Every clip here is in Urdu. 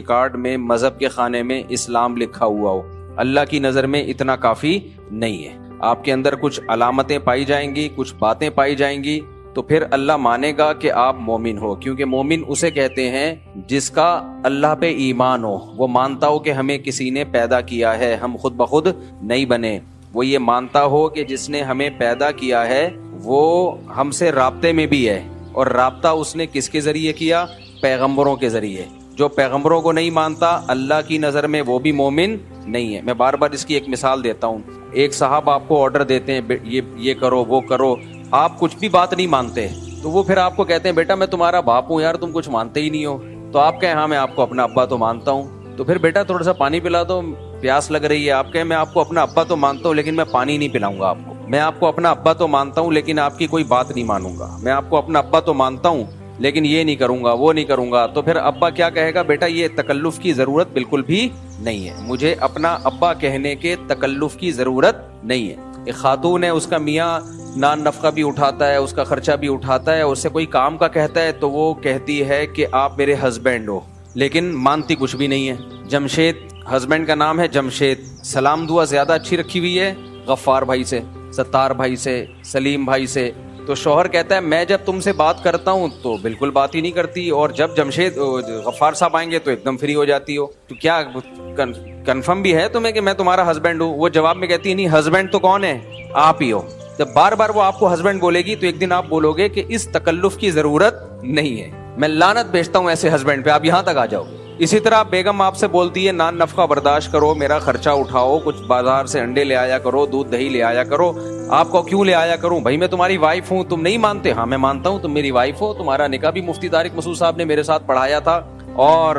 کارڈ میں مذہب کے خانے میں اسلام لکھا ہوا ہو، اللہ کی نظر میں اتنا کافی نہیں ہے. آپ کے اندر کچھ علامتیں پائی جائیں گی، کچھ باتیں پائی جائیں گی، تو پھر اللہ مانے گا کہ آپ مومن ہو. کیونکہ مومن اسے کہتے ہیں جس کا اللہ پہ ایمان ہو، وہ مانتا ہو کہ ہمیں کسی نے پیدا کیا ہے، ہم خود بخود نہیں بنے. وہ یہ مانتا ہو کہ جس نے ہمیں پیدا کیا ہے وہ ہم سے رابطے میں بھی ہے، اور رابطہ اس نے کس کے ذریعے کیا؟ پیغمبروں کے ذریعے. جو پیغمبروں کو نہیں مانتا اللہ کی نظر میں وہ بھی مومن نہیں ہے. میں بار بار اس کی ایک مثال دیتا ہوں. ایک صاحب آپ کو آرڈر دیتے ہیں یہ کرو وہ کرو، آپ کچھ بھی بات نہیں مانتے، تو وہ پھر آپ کو کہتے ہیں بیٹا میں تمہارا باپ ہوں یار، تم کچھ مانتے ہی نہیں ہو. تو آپ کہیں ہاں میں آپ کو اپنا ابا تو مانتا ہوں. تو پھر بیٹا تھوڑا سا پانی پلا دو، پیاس لگ رہی ہے. آپ کہیں میں آپ کو اپنا ابا تو مانتا ہوں لیکن میں پانی نہیں پلاؤں گا آپ کو. میں آپ کو اپنا ابا تو مانتا ہوں لیکن آپ کی کوئی بات نہیں مانوں گا. میں آپ کو اپنا ابا تو مانتا ہوں لیکن یہ نہیں کروں گا وہ نہیں کروں گا. تو پھر ابا کیا کہے گا؟ بیٹا یہ تکلف کی ضرورت بالکل بھی نہیں ہے، مجھے اپنا ابا کہنے کے تکلف کی ضرورت نہیں ہے. ایک خاتون ہے، اس کا میاں نان نفقہ بھی اٹھاتا ہے، اس کا خرچہ بھی اٹھاتا ہے، اس سے کوئی کام کا کہتا ہے تو وہ کہتی ہے کہ آپ میرے ہسبینڈ ہو، لیکن مانتی کچھ بھی نہیں ہے. جمشید ہسبینڈ کا نام ہے جمشید. سلام دعا زیادہ اچھی رکھی ہوئی ہے غفار بھائی سے، ستار بھائی سے، سلیم بھائی سے. تو شوہر کہتا ہے میں جب تم سے بات کرتا ہوں تو بالکل بات ہی نہیں کرتی، اور جب جمشید غفار صاحب آئیں گے تو ایک دم فری ہو جاتی ہو. تو کیا کنفرم بھی ہے تمہیں کہ میں تمہارا ہسبینڈ ہوں؟ وہ جواب میں کہتی ہے نہیں، ہسبینڈ تو کون ہے؟ آپ ہی ہو. جب بار بار وہ آپ کو ہسبینڈ بولے گی تو ایک دن آپ بولو گے کہ اس تکلف کی ضرورت نہیں ہے. میں لعنت بھیجتا ہوں ایسے ہسبینڈ پہ، آپ یہاں تک آ جاؤ. اسی طرح بیگم آپ سے بولتی ہے نان نفقہ برداشت کرو، میرا خرچہ اٹھاؤ، کچھ بازار سے انڈے لے آیا کرو، دودھ دہی لے آیا کرو. آپ کو کیوں لے آیا کروں؟ بھائی میں تمہاری وائف ہوں. تم نہیں مانتے؟ ہاں میں مانتا ہوں تم میری وائف ہو، تمہارا نکاح بھی مفتی طارق مسعود صاحب نے میرے ساتھ پڑھایا تھا، اور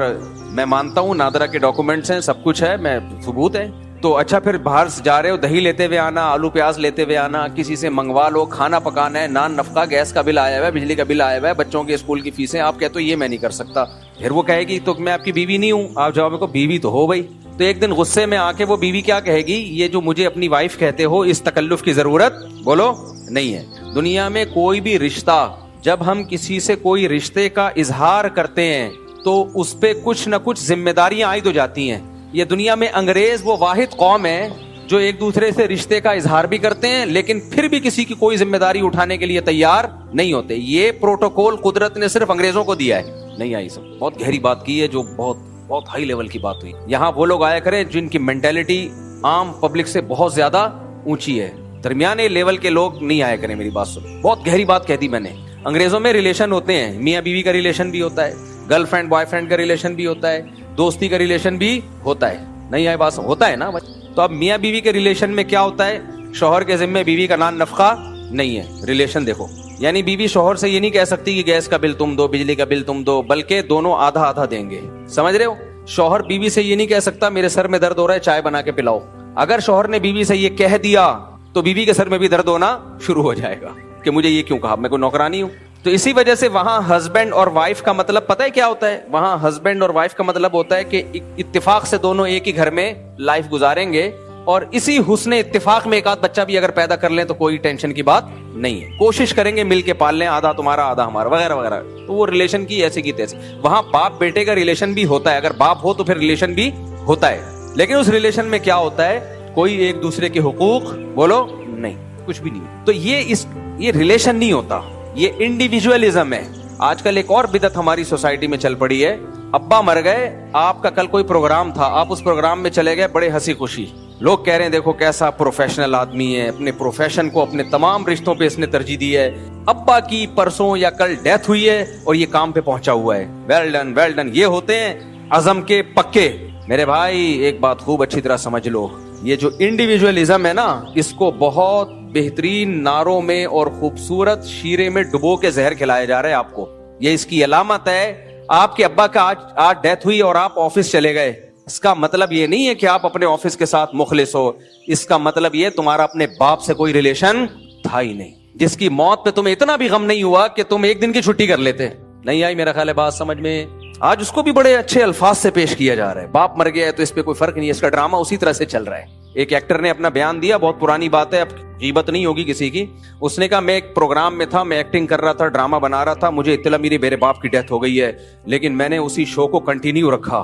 میں مانتا ہوں نادرہ کے ڈاکومنٹس ہیں، سب کچھ ہے، میں ثبوت ہے. تو اچھا پھر باہر جا رہے ہو، دہی لیتے ہوئے آنا، آلو پیاز لیتے ہوئے آنا، کسی سے منگوا لو، کھانا پکانا ہے، نان نفقہ، گیس کا بل آیا ہوا ہے، بجلی کا بل آیا ہوا ہے، بچوں کے اسکول کی فیسیں، آپ کہتے ہو یہ میں نہیں کر سکتا. پھر وہ کہے گی تو میں آپ کی بیوی نہیں ہوں. آپ جواب کو بیوی تو ہو بھائی. تو ایک دن غصے میں آ کے وہ بیوی کیا کہے گی؟ یہ جو مجھے اپنی وائف کہتے ہو اس تکلف کی ضرورت بولو نہیں ہے. دنیا میں کوئی بھی رشتہ، جب ہم کسی سے کوئی رشتے کا اظہار کرتے ہیں تو اس پہ کچھ نہ کچھ ذمہ داریاں عائد ہو جاتی ہیں. یہ دنیا میں انگریز وہ واحد قوم ہے جو ایک دوسرے سے رشتے کا اظہار بھی کرتے ہیں لیکن پھر بھی کسی کی کوئی ذمہ داری اٹھانے کے لیے تیار نہیں ہوتے. یہ پروٹوکول قدرت نے صرف انگریزوں کو دیا ہے. نہیں آئی سب بہت گہری بات کی ہے، جو بہت ہائی لیول کی بات ہوئی. یہاں وہ لوگ آیا کریں جن کی مینٹیلٹی عام پبلک سے بہت زیادہ اونچی ہے. درمیانے لیول کے لوگ نہیں آیا کریں. میری بات سن، بہت گہری بات کہہ دی میں نے. انگریزوں میں ریلیشن ہوتے ہیں، میاں بیوی کا ریلیشن بھی ہوتا ہے، گرل فرینڈ بوائے فرینڈ کا ریلیشن بھی ہوتا ہے، دوستی کا ریلیشن بھی ہوتا ہے. نہیں آئے بات ہوتا ہے نا. تو اب میاں بیوی کے ریلیشن میں کیا ہوتا ہے؟ شوہر کے ذمہ بیوی کا نان نفقہ نہیں ہے. ریلیشن دیکھو، یعنی بیوی شوہر سے یہ نہیں کہہ سکتی کہ گیس کا بل تم دو، بجلی کا بل تم دو، بلکہ دونوں آدھا آدھا دیں گے. سمجھ رہے ہو؟ شوہر بیوی سے یہ نہیں کہہ سکتا میرے سر میں درد ہو رہا ہے چائے بنا کے پلاؤ. اگر شوہر نے بیوی سے یہ کہہ دیا تو بیوی کے سر میں بھی درد ہونا شروع ہو جائے گا کہ مجھے یہ کیوں کہا، میں کوئی نوکرانی ہوں. تو اسی وجہ سے وہاں ہسبینڈ اور وائف کا مطلب پتہ ہے کیا ہوتا ہے؟ وہاں ہسبینڈ اور وائف کا مطلب ہوتا ہے کہ اتفاق سے دونوں ایک ہی گھر میں لائف گزاریں گے، اور اسی حسن اتفاق میں ایک آدھ بچہ بھی اگر پیدا کر لیں تو کوئی ٹینشن کی بات نہیں ہے. کوشش کریں گے مل کے پال لیں، آدھا تمہارا آدھا ہمارا وغیرہ وغیرہ. تو وہ ریلیشن کی ایسی کی تیسی. وہاں باپ بیٹے کا ریلیشن بھی ہوتا ہے، اگر باپ ہو تو پھر ریلیشن بھی ہوتا ہے، لیکن اس ریلیشن میں کیا ہوتا ہے؟ کوئی ایک دوسرے کے حقوق بولو نہیں، کچھ بھی نہیں. تو یہ ریلیشن نہیں ہوتا، یہ انڈیویجولزم ہے. آج کل ایک اور بدعت ہماری سوسائٹی میں چل پڑی ہے. ابا مر گئے، آپ کا کل کوئی پروگرام تھا، آپ اس پروگرام میں چلے گئے بڑے ہنسی خوشی، لوگ کہہ رہے ہیں دیکھو کیسا پروفیشنل آدمی ہے، اپنے پروفیشن کو اپنے تمام رشتوں پہ اس نے ترجیح دی ہے. ابا کی پرسوں یا کل ڈیتھ ہوئی ہے اور یہ کام پہ پہنچا ہوا ہے. Well done well done. یہ ہوتے ہیں عزم کے پکے. میرے بھائی ایک بات خوب اچھی طرح سمجھ لو، یہ جو انڈیویجولزم ہے نا، اس کو بہت بہترین نعروں میں اور خوبصورت شیرے میں ڈبو کے زہر کھلایا جا رہا ہے آپ کو. یہ اس کی علامت ہے. آپ کے ابا کا آج ڈیتھ ہوئی اور آپ آفس چلے گئے، اس کا مطلب یہ نہیں ہے کہ آپ اپنے آفس کے ساتھ مخلص ہو. اس کا مطلب یہ تمہارا اپنے باپ سے کوئی ریلیشن تھا ہی نہیں، جس کی موت پہ تمہیں اتنا بھی غم نہیں ہوا کہ تم ایک دن کی چھٹی کر لیتے. نہیں آئی میرا خیال ہے بات سمجھ میں. آج اس کو بھی بڑے اچھے الفاظ سے پیش کیا جا رہا ہے. باپ مر گیا ہے تو اس پہ کوئی فرق نہیں ہے، اس کا ڈرامہ اسی طرح سے چل رہا ہے. ایک ایکٹر نے اپنا بیان دیا، بہت پرانی بات ہے، اب غیبت نہیں ہوگی کسی کی. اس نے کہا میں ایک پروگرام میں تھا، میں ایکٹنگ کر رہا تھا، ڈرامہ بنا رہا تھا، مجھے اطلاع میرے باپ کی ڈیتھ ہو گئی ہے، لیکن میں نے اسی شو کو کنٹینیو رکھا.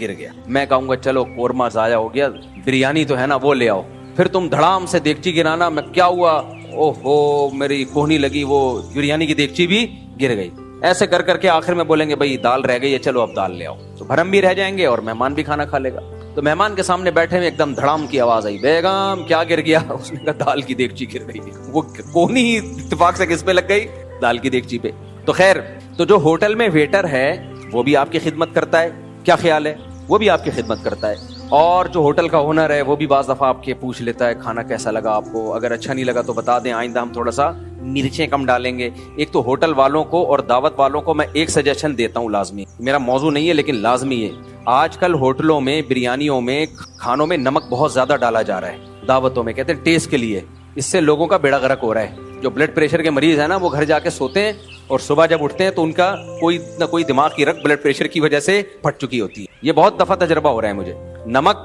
گر گیا. میں کہوں گا چلو قورمہ ضائع ہو گیا, بریانی تو ہے نا وہ لے آؤ, پھر تم دھڑام سے دیگچی گرانا, میں کیا ہوا, او ہو میری کوہنی لگی, وہ بریانی کی دیگچی بھی گر گئی. ایسے کر کر کے آخر میں بولیں گے بھائی دال رہ گئی ہے, چلو اب دال لے آؤ, تو بھرم بھی رہ جائیں گے اور مہمان بھی کھانا کھا لے گا. تو مہمان کے سامنے بیٹھے ہوئے ایک دم دھڑام کی آواز آئی, بیگم کیا گر گیا؟ اس نے کہا دال کی دیگچی گر گئی. وہ کوہنی اتفاق سے کس پہ لگ گئی؟ دال کی دیگچی پہ. تو خیر, تو جو ہوٹل میں ویٹر ہے وہ بھی آپ کی خدمت کرتا ہے, کیا خیال ہے؟ وہ بھی آپ کی خدمت کرتا ہے. اور جو ہوٹل کا ہونر ہے وہ بھی بعض دفعہ آپ کے پوچھ لیتا ہے کھانا کیسا لگا آپ کو, اگر اچھا نہیں لگا تو بتا دیں, آئندہ ہم تھوڑا سا مرچیں کم ڈالیں گے. ایک تو ہوٹل والوں کو اور دعوت والوں کو میں ایک سجیشن دیتا ہوں, لازمی, میرا موضوع نہیں ہے لیکن لازمی ہے. آج کل ہوٹلوں میں, بریانیوں میں, کھانوں میں نمک بہت زیادہ ڈالا جا رہا ہے, دعوتوں میں, کہتے ہیں ٹیسٹ کے لیے. اس سے لوگوں کا بیڑا غرق ہو رہا ہے. جو بلڈ پریشر کے مریض ہیں نا, وہ گھر جا کے سوتے ہیں اور صبح جب اٹھتے ہیں تو ان کا کوئی نہ کوئی دماغ کی رگ بلڈ پریشر کی وجہ سے پھٹ چکی ہوتی ہے. یہ بہت دفعہ تجربہ ہو رہا ہے مجھے. نمک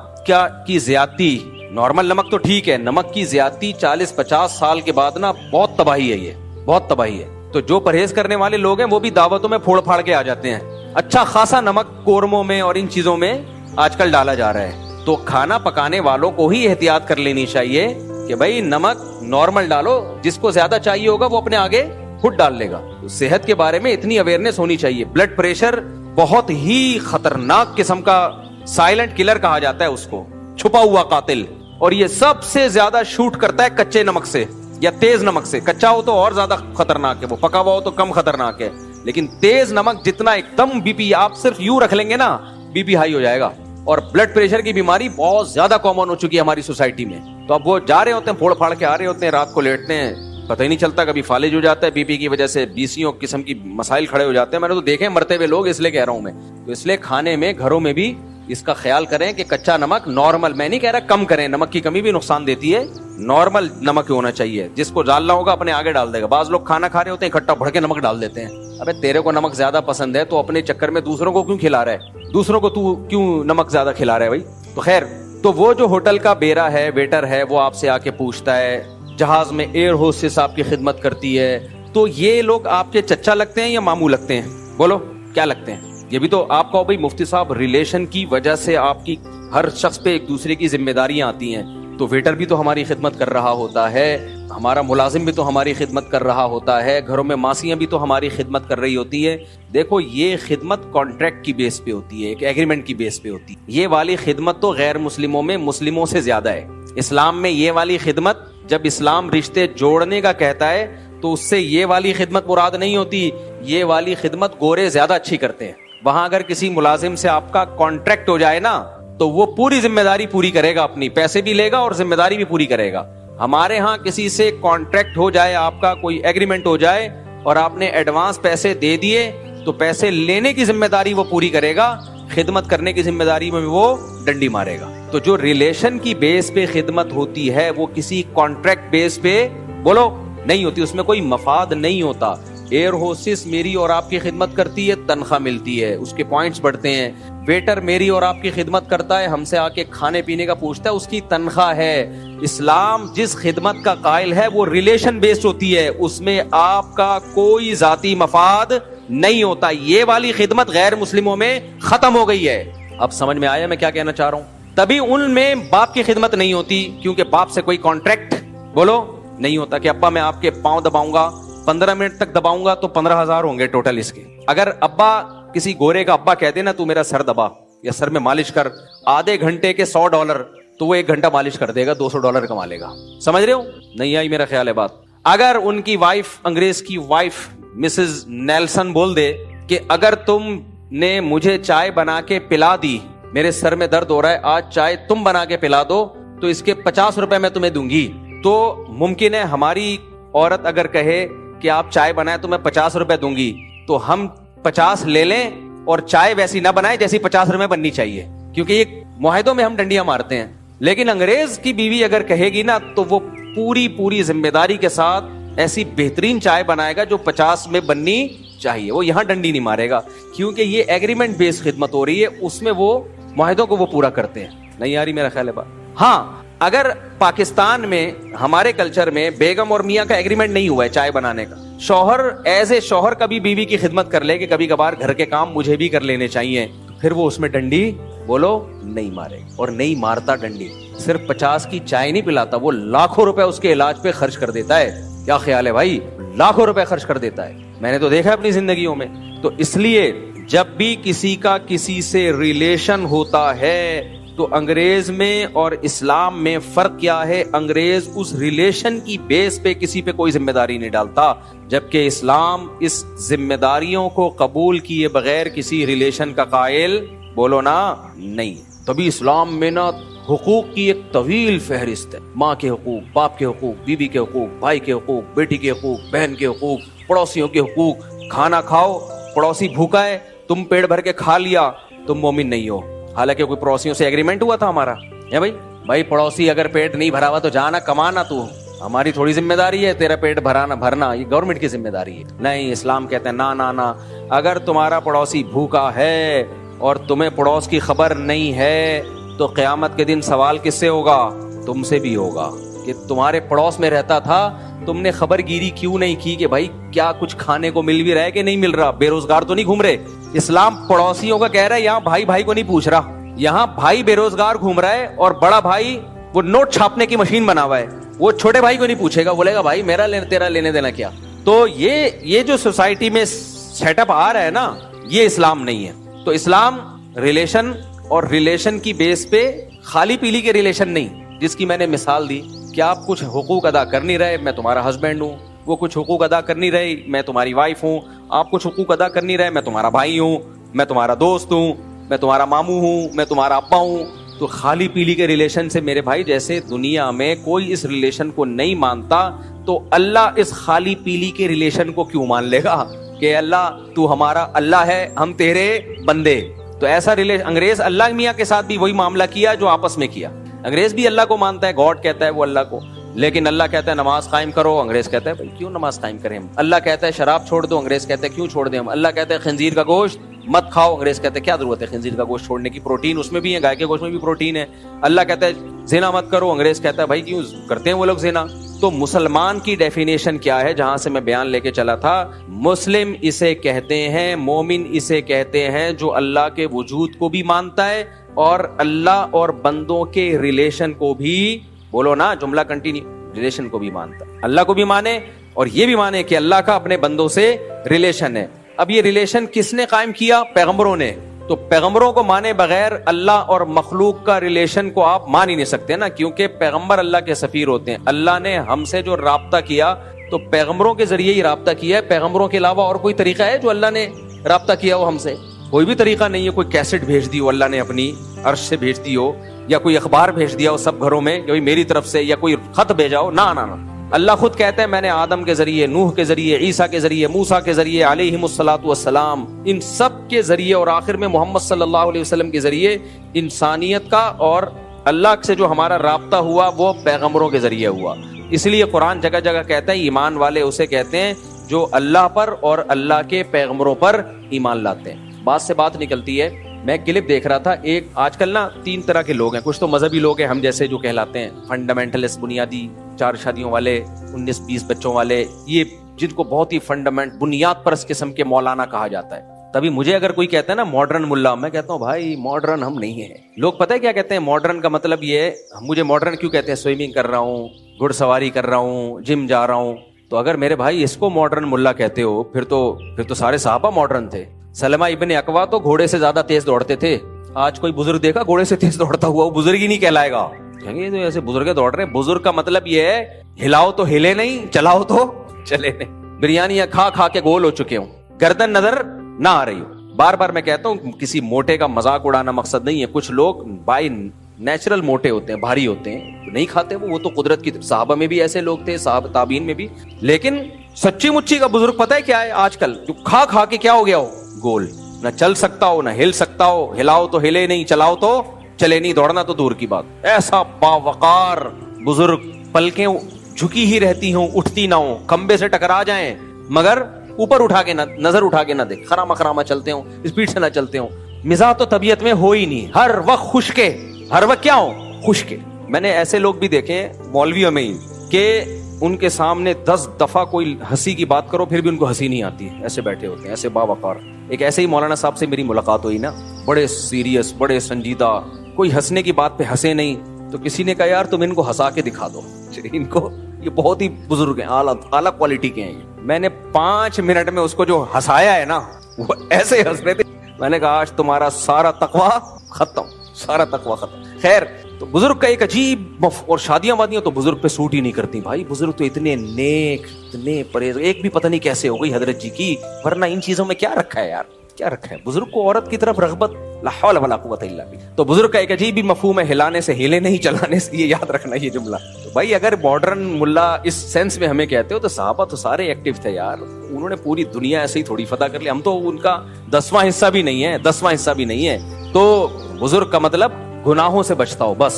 کی زیادتی, نارمل نمک تو ٹھیک ہے, نمک کی زیادتی 40-50 سال کے بعد نا بہت تباہی ہے, یہ بہت تباہی ہے. تو جو پرہیز کرنے والے لوگ ہیں وہ بھی دعوتوں میں پھوڑ پھاڑ کے آ جاتے ہیں. اچھا خاصا نمک قورموں میں اور ان چیزوں میں آج کل ڈالا جا رہا ہے. تو کھانا پکانے والوں کو ہی احتیاط کر لینی چاہیے کہ بھائی نمک نارمل ڈالو, جس کو زیادہ چاہیے ہوگا وہ اپنے آگے خود ڈال لے گا. صحت کے بارے میں اتنی اویئرنیس ہونی چاہیے. بلڈ پریشر بہت ہی خطرناک قسم کا سائلنٹ کلر کہا جاتا ہے اس کو, چھپا ہوا قاتل, اور یہ سب سے زیادہ شوٹ کرتا ہے کچے نمک سے یا تیز نمک سے. کچا ہو تو اور زیادہ خطرناک ہے, وہ پکا ہوا ہو تو کم خطرناک ہے, لیکن تیز نمک جتنا ایک دم بی پی, آپ صرف یوں رکھ لیں گے نا بی پی ہائی ہو جائے گا. اور بلڈ پریشر کی بیماری بہت زیادہ کامن ہو چکی ہے ہماری سوسائٹی میں. تو اب وہ جا رہے ہوتے ہیں, پھوڑ پھاڑ کے آ رہے ہوتے ہیں, رات کو لیٹتے ہیں, پتہ ہی نہیں چلتا, کبھی فالج ہو جاتا ہے بی پی کی وجہ سے, بیسیوں قسم کی مسائل کھڑے ہو جاتے ہیں. میں نے تو دیکھے مرتے ہوئے لوگ, اس لیے کہہ رہا ہوں میں. تو اس لیے کھانے میں, گھروں میں بھی اس کا خیال کریں کہ کچا نمک نارمل, میں نہیں کہہ رہا کم کریں, نمک کی کمی بھی نقصان دیتی ہے, نارمل نمک ہونا چاہیے. جس کو ڈالنا ہوگا اپنے آگے ڈال دے گا. بعض لوگ کھانا کھا رہے ہوتے ہیں, اکٹھا بھر کے نمک ڈال دیتے ہیں. ابے تیرے کو نمک زیادہ پسند ہے تو اپنے چکر میں دوسروں کو کیوں کھلا رہا ہے, دوسروں کو تو کیوں نمک زیادہ کھلا رہا ہے بھائی. تو خیر, تو وہ جو ہوٹل کا بیرا ہے, ویٹر ہے, وہ آپ سے آ کے پوچھتا ہے. جہاز میں ایئر ہوسٹس آپ کی خدمت کرتی ہے. تو یہ لوگ آپ کے چچا لگتے ہیں یا ماموں لگتے ہیں؟ بولو کیا لگتے ہیں؟ یہ بھی تو آپ کو بھائی مفتی صاحب, ریلیشن کی وجہ سے آپ کی ہر شخص پہ ایک دوسرے کی ذمہ داریاں آتی ہیں. تو ویٹر بھی تو ہماری خدمت کر رہا ہوتا ہے, ہمارا ملازم بھی تو ہماری خدمت کر رہا ہوتا ہے, گھروں میں ماسیاں بھی تو ہماری خدمت کر رہی ہوتی ہے. دیکھو یہ خدمت کانٹریکٹ کی بیس پہ ہوتی ہے, ایک ایگریمنٹ کی بیس پہ ہوتی ہے. یہ والی خدمت تو غیر مسلموں میں مسلموں سے زیادہ ہے. اسلام میں یہ والی خدمت, جب اسلام رشتے جوڑنے کا کہتا ہے تو اس سے یہ والی خدمت مراد نہیں ہوتی. یہ والی خدمت گورے زیادہ اچھی کرتے ہیں. وہاں اگر کسی ملازم سے آپ کا کانٹریکٹ ہو جائے نا تو وہ پوری ذمہ داری پوری کرے گا, اپنی پیسے بھی لے گا اور ذمہ داری بھی پوری کرے گا. ہمارے ہاں کسی سے کانٹریکٹ ہو جائے, آپ کا کوئی ایگریمنٹ ہو جائے اور آپ نے ایڈوانس پیسے دے دیے تو پیسے لینے کی ذمہ داری وہ پوری کرے گا, خدمت کرنے کی ذمہ داری میں وہ ڈنڈی مارے گا. تو جو ریلیشن کی بیس پہ خدمت ہوتی ہے وہ کسی کانٹریکٹ بیس پہ بولو نہیں ہوتی, اس میں کوئی مفاد نہیں ہوتا. ایئر ہوسٹس میری اور آپ کی خدمت کرتی ہے, تنخواہ ملتی ہے, اس کے پوائنٹس بڑھتے ہیں. ویٹر میری اور آپ کی خدمت کرتا ہے, ہم سے آ کے کھانے پینے کا پوچھتا ہے, اس کی تنخواہ ہے. اسلام جس خدمت کا قائل ہے وہ ریلیشن بیسڈ ہوتی ہے, اس میں آپ کا کوئی ذاتی مفاد نہیں ہوتا. یہ والی خدمت غیر مسلموں میں ختم ہو گئی ہے. اب سمجھ میں آیا میں کیا کہنا چاہ رہا ہوں؟ تبھی ان میں باپ کی خدمت نہیں ہوتی, کیونکہ باپ سے کوئی کانٹریکٹ بولو نہیں ہوتا کہ ابا میں آپ کے پاؤں دباؤں گا, 15 منٹ تک دباؤں گا تو 15,000 ہوں گے ٹوٹل اس کے. اگر ابا کسی گورے کا ابا کہہ دے نا تو میرا سر دبا یا سر میں مالش کر, آدھے گھنٹے کے $100 تو وہ 1 گھنٹہ مالش کر دے گا, $200 کما لے گا. سمجھ رہے ہو؟ نہیں آئی میرا خیال ہے بات. اگر ان کی وائف, انگریز کی وائف مسز نیلسن بول دے کہ اگر تم نے مجھے چائے بنا کے پلا دی, میرے سر میں درد ہو رہا ہے, آج چائے تم بنا کے پلا دو تو اس کے $50 میں تمہیں دوں گی. تو ممکن ہے ہماری عورت اگر کہے کہ آپ چائے بنائیں تو میں $50 دوں گی, تو ہم 50 لے لیں اور چائے ویسی نہ بنائیں جیسی $50 بننی چاہیے, کیونکہ یہ معاہدوں میں ہم ڈنڈیاں مارتے ہیں. لیکن انگریز کی بیوی اگر کہے گی نا تو وہ پوری ذمہ داری کے ساتھ ایسی بہترین چائے بنائے گا جو 50 میں بننی چاہیے. وہ یہاں ڈنڈی نہیں مارے گا, کیونکہ یہ ایگریمنٹ بیس خدمت ہو رہی ہے, اس میں وہ معاہدوں کو وہ پورا کرتے ہیں. نہیں آ رہی میرا خیال ہے بات؟ ہاں, اگر پاکستان میں ہمارے کلچر میں بیگم اور میاں کا ایگریمنٹ نہیں ہوا ہے چائے بنانے کا, شوہر ایز اے شوہر کبھی بیوی کی خدمت کر لے کہ کبھی کبھار گھر کے کام مجھے بھی کر لینے چاہیے, پھر وہ اس میں ڈنڈی بولو نہیں مارے, اور نہیں مارتا ڈنڈی, صرف 50 کی چائے نہیں پلاتا, وہ لاکھوں روپے اس کے علاج پہ خرچ کر دیتا ہے. کیا خیال ہے بھائی, لاکھوں روپے خرچ کر دیتا ہے, میں نے تو دیکھا اپنی زندگیوں میں. تو اس لیے جب بھی کسی کا کسی سے ریلیشن ہوتا ہے تو انگریز میں اور اسلام میں فرق کیا ہے؟ انگریز اس ریلیشن کی بیس پہ کسی پہ کوئی ذمہ داری نہیں ڈالتا, جبکہ اسلام اس ذمہ داریوں کو قبول کیے بغیر کسی ریلیشن کا قائل بولو نا نہیں. تبھی اسلام میں نا حقوق کی ایک طویل فہرست ہے. ماں کے حقوق, باپ کے حقوق, بیوی کے حقوق, بھائی کے حقوق, بیٹی کے حقوق, بہن کے حقوق, پڑوسیوں کے حقوق. کھانا کھاؤ, پڑوسی بھوکا ہے, تم پیٹ بھر کے کھا لیا, تم مومن نہیں ہو. حالانکہ کوئی پڑوسیوں سے ایگریمنٹ ہوا تھا ہمارا, ہے بھائی پڑوسی اگر پیٹ نہیں بھرا ہوا تو جانا کمانا, تو ہماری تھوڑی ذمہ داری ہے تیرا پیٹ بھرنا, یہ گورنمنٹ کی ذمہ داری ہے. نہیں, اسلام کہتے ہیں نا, اگر تمہارا پڑوسی بھوکا ہے اور تمہیں پڑوس کی خبر نہیں ہے تو قیامت کے دن سوال کس سے ہوگا؟ تم سے بھی ہوگا کہ تمہارے پڑوس میں رہتا تھا, تم نے خبر گیری کیوں نہیں کی کہ بھائی کیا کچھ کھانے کو مل بھی رہا ہے کہ نہیں مل رہا, بے روزگار تو نہیں گھوم رہے. اسلام پڑوسیوں کا کہہ رہا ہے, یہاں بھائی کو نہیں پوچھ رہا, یہاں بھائی بے روزگار گھوم رہا ہے اور بڑا بھائی وہ نوٹ چھاپنے کی مشین بنا ہوا ہے, وہ چھوٹے بھائی کو نہیں پوچھے گا, بولے گا بھائی میرا تیرا لینے دینا کیا. تو یہ جو سوسائٹی میں سیٹ اپ آ رہا ہے نا, یہ اسلام نہیں ہے. تو اسلام ریلیشن اور ریلیشن کی بیس پہ خالی پیلی کے ریلیشن نہیں, جس کی میں نے مثال دی کہ آپ کچھ حقوق ادا کر نہیں رہے, میں تمہارا ہسبینڈ ہوں, وہ کچھ حقوق ادا کر نہیں رہی, میں تمہاری وائف ہوں, آپ کچھ حقوق ادا کر نہیں رہے, میں تمہارا بھائی ہوں, میں تمہارا دوست ہوں, میں تمہارا ماموں ہوں, میں تمہارا ابا ہوں. تو خالی پیلی کے ریلیشن سے میرے بھائی, جیسے دنیا میں کوئی اس ریلیشن کو نہیں مانتا, تو اللہ اس خالی پیلی کے ریلیشن کو کیوں مان لے گا کہ اللہ تو ہمارا اللہ ہے, ہم تیرے بندے. تو ایسا انگریز اللہ میاں کے ساتھ بھی وہی معاملہ کیا جو آپس میں کیا. انگریز بھی اللہ کو مانتا ہے, گاڈ کہتا ہے وہ اللہ کو, لیکن اللہ کہتا ہے نماز قائم کرو, انگریز کہتا ہے بھائی کیوں نماز قائم کریں ہم. اللہ کہتا ہے شراب چھوڑ دو, انگریز کہتا ہے کیوں چھوڑ دیں ہم. اللہ کہتا ہے خنزیر کا گوشت مت کھاؤ, انگریز کہتا ہے کیا ضرورت ہے خنزیر کا گوشت چھوڑنے کی, پروٹین اس میں بھی ہے, گائے کے گوشت میں بھی پروٹین ہے. اللہ کہتا ہے زنا مت کرو, انگریز کہتا ہے بھائی کیوں کرتے ہیں وہ لوگ زنا. تو مسلمان کی ڈیفینیشن کیا ہے, جہاں سے میں بیان لے کے چلا تھا, مسلم اسے کہتے ہیں, مومن اسے کہتے ہیں جو اللہ کے وجود کو بھی مانتا ہے اور اللہ اور بندوں کے ریلیشن کو بھی, بولو نا جملہ کنٹینیو, ریلیشن کو بھی مانتا ہے. اللہ کو بھی مانے اور یہ بھی مانے کہ اللہ کا اپنے بندوں سے ریلیشن ہے. اب یہ ریلیشن کس نے قائم کیا؟ پیغمبروں نے. تو پیغمبروں کو مانے بغیر اللہ اور مخلوق کا ریلیشن کو آپ مان ہی نہیں سکتے نا, کیونکہ پیغمبر اللہ کے سفیر ہوتے ہیں. اللہ نے ہم سے جو رابطہ کیا تو پیغمبروں کے ذریعے ہی رابطہ کیا ہے. پیغمبروں کے علاوہ اور کوئی طریقہ ہے جو اللہ نے رابطہ کیا ہو ہم سے؟ کوئی بھی طریقہ نہیں ہے. کوئی کیسٹ بھیج دی ہو اللہ نے اپنی عرش سے بھیج دی ہو, یا کوئی اخبار بھیج دیا ہو سب گھروں میں کہ میری طرف سے, یا کوئی خط بھیجا ہو, نہ. اللہ خود کہتے ہیں میں نے آدم کے ذریعے, نوح کے ذریعے, عیسیٰ کے ذریعے, موسیٰ کے ذریعے علیہم الصلاۃ والسلام, ان سب کے ذریعے اور آخر میں محمد صلی اللہ علیہ وسلم کے ذریعے انسانیت کا اور اللہ سے جو ہمارا رابطہ ہوا وہ پیغمبروں کے ذریعے ہوا. اس لیے قرآن جگہ جگہ کہتا ہے ایمان والے اسے کہتے ہیں جو اللہ پر اور اللہ کے پیغمبروں پر ایمان لاتے ہیں. بات سے بات نکلتی ہے, میں کلپ دیکھ رہا تھا, ایک آج کل نا 3 طرح کے لوگ ہیں. کچھ تو مذہبی لوگ ہیں ہم جیسے جو کہلاتے ہیں فنڈامنٹلسٹ, بنیادی 4 شادیوں والے, 19-20 بچوں والے, یہ جن کو بہت ہی بنیاد پرست قسم کے مولانا کہا جاتا ہے. تبھی مجھے اگر کوئی کہتا ہے نا ماڈرن ملا, میں کہتا ہوں بھائی ماڈرن ہم نہیں ہیں. لوگ پتہ ہے کیا کہتے ہیں ماڈرن کا مطلب یہ ہے, مجھے ماڈرن کیوں کہتے ہیں, سوئمنگ کر رہا ہوں, گھڑ سواری کر رہا ہوں, جم جا رہا ہوں. تو اگر میرے بھائی اس کو ماڈرن ملا کہتے ہو, پھر تو سارے صحابہ ماڈرن تھے. سلمہ ابن اکوا تو گھوڑے سے زیادہ تیز دوڑتے تھے. آج کوئی بزرگ دیکھا گھوڑے سے تیز دوڑتا ہوا, وہ بزرگ ہی نہیں کہلائے گا. کہیں گے تو ایسے بزرگ دوڑ رہے. بزرگ کا مطلب یہ ہے ہلاؤ تو ہلے نہیں, چلاؤ تو چلے نہیں. بریانیاں کھا کھا کے گول ہو چکے ہوں, گردن نظر نہ آ رہی ہو. بار بار میں کہتا ہوں کسی موٹے کا مذاق اڑانا مقصد نہیں ہے. کچھ لوگ بائی نیچرل موٹے ہوتے ہیں, بھاری ہوتے ہیں, نہیں کھاتے وہ تو قدرت کی. صحابہ میں بھی ایسے لوگ تھے, صحابہ تابعین میں بھی. لیکن سچی مچی کا بزرگ پتہ ہے کیا ہے آج کل, جو کھا کھا کے کیا ہو گیا ہو, گول, نہ چل سکتا ہو نہ ہل سکتا ہو, ہلاؤ تو ہلے نہیں, چلاؤ تو چلے نہیں, دوڑنا تو دور کی بات. ایسا باوقار بزرگ, پلکیں جھکی ہی رہتی ہوں, اٹھتی نہ ہوں, کھمبے سے ٹکرا جائیں مگر اوپر اٹھا کے نہ, نظر اٹھا کے نہ دیکھ, خراما چلتے ہوں, اسپیڈ سے نہ چلتے ہوں. مزاج تو طبیعت میں ہو ہی نہیں, ہر وقت خشکے, ہر وقت کیا ہو, خشکے. میں نے ایسے لوگ بھی دیکھے مولویوں میں ہی کہ ان کے سامنے 10 دفعہ کوئی ہنسی کی بات کرو پھر بھی ان کو ہنسی نہیں آتی، ایسے بیٹھے ہوتے ہیں، ایسے باوقار. ایک ایسے ہی مولانا صاحب سے میری ملاقات ہوئی نا، بڑے سیریس، بڑے سنجیدہ، کوئی ہنسنے کی بات پہ ہنسے نہیں. تو کسی نے کہا یار تم ان کو ہنسا کے دکھا دو، ان کو، یہ بہت ہی بزرگ ہیں، اعلیٰ کوالٹی کے ہیں. میں نے 5 منٹ میں اس کو جو ہنسایا ہے نا، وہ ایسے ہنس رہے تھے. میں نے کہا آج تمہارا سارا تقویٰ ختم، سارا تقویٰ ختم. خیر، تو بزرگ کا ایک عجیب، اور شادیاں وادیاں تو بزرگ پہ سوٹ ہی نہیں کرتی بھائی. بزرگ تو اتنے نیک، اتنے پرہیز، ایک بھی پتہ نہیں کیسے ہو گئی حضرت جی کی، ورنہ ان چیزوں میں کیا رکھا ہے یار، کیا رکھا ہے. بزرگ کو عورت کی طرف رغبت، لا حول ولا قوت الا باللہ. تو بزرگ کا ایک عجیب ہی مفہوم ہے، ہلانے سے ہلے نہیں، چلانے سے. یہ یاد رکھنا یہ جملہ. تو بھائی اگر ماڈرن ملا اس سینس میں ہمیں کہتے ہو تو صحابہ تو سارے ایکٹیو تھے یار. انہوں نے پوری دنیا ایسے ہی تھوڑی فتح کر لی. ہم تو ان کا 10واں حصہ بھی نہیں ہے، 10واں حصہ بھی نہیں ہے. تو بزرگ کا مطلب گناہوں سے بچتا ہو، بس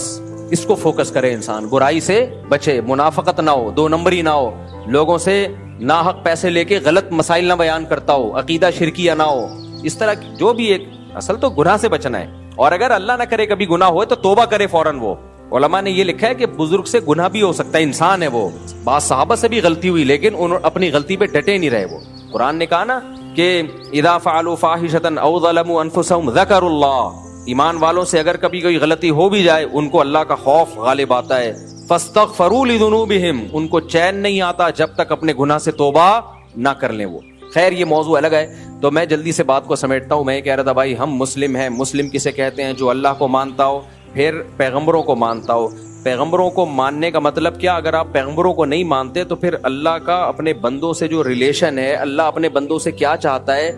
اس کو فوکس کرے انسان. برائی سے بچے، منافقت نہ ہو، 2 نمبری نہ ہو، لوگوں سے ناحق پیسے لے کے غلط مسائل نہ بیان کرتا ہو، عقیدہ شرکیہ نہ ہو. اس طرح جو بھی ایک اصل تو گناہ سے بچنا ہے. اور اگر اللہ نہ کرے کبھی گناہ ہوئے تو توبہ کرے فوراً. وہ علماء نے یہ لکھا ہے کہ بزرگ سے گناہ بھی ہو سکتا ہے، انسان ہے وہ. بعض صحابہ سے بھی غلطی ہوئی لیکن انہوں اپنی غلطی پہ ڈٹے نہیں رہے. وہ قرآن نے کہا نا کہ اذا فعلوا فاحشة او ظلموا انفسهم ذکروا اللہ. ایمان والوں سے اگر کبھی کوئی غلطی ہو بھی جائے ان کو اللہ کا خوف غالب آتا ہے. فاستغفروا لذنوبهم، ان کو چین نہیں آتا جب تک اپنے گناہ سے توبہ نہ کر لیں. وہ خیر یہ موضوع الگ ہے. تو میں جلدی سے بات کو سمیٹتا ہوں. میں یہ کہہ رہا تھا بھائی ہم مسلم ہیں. مسلم کسے کہتے ہیں؟ جو اللہ کو مانتا ہو، پھر پیغمبروں کو مانتا ہو. پیغمبروں کو ماننے کا مطلب کیا؟ اگر آپ پیغمبروں کو نہیں مانتے تو پھر اللہ کا اپنے بندوں سے جو ریلیشن ہے، اللہ اپنے بندوں سے کیا چاہتا ہے،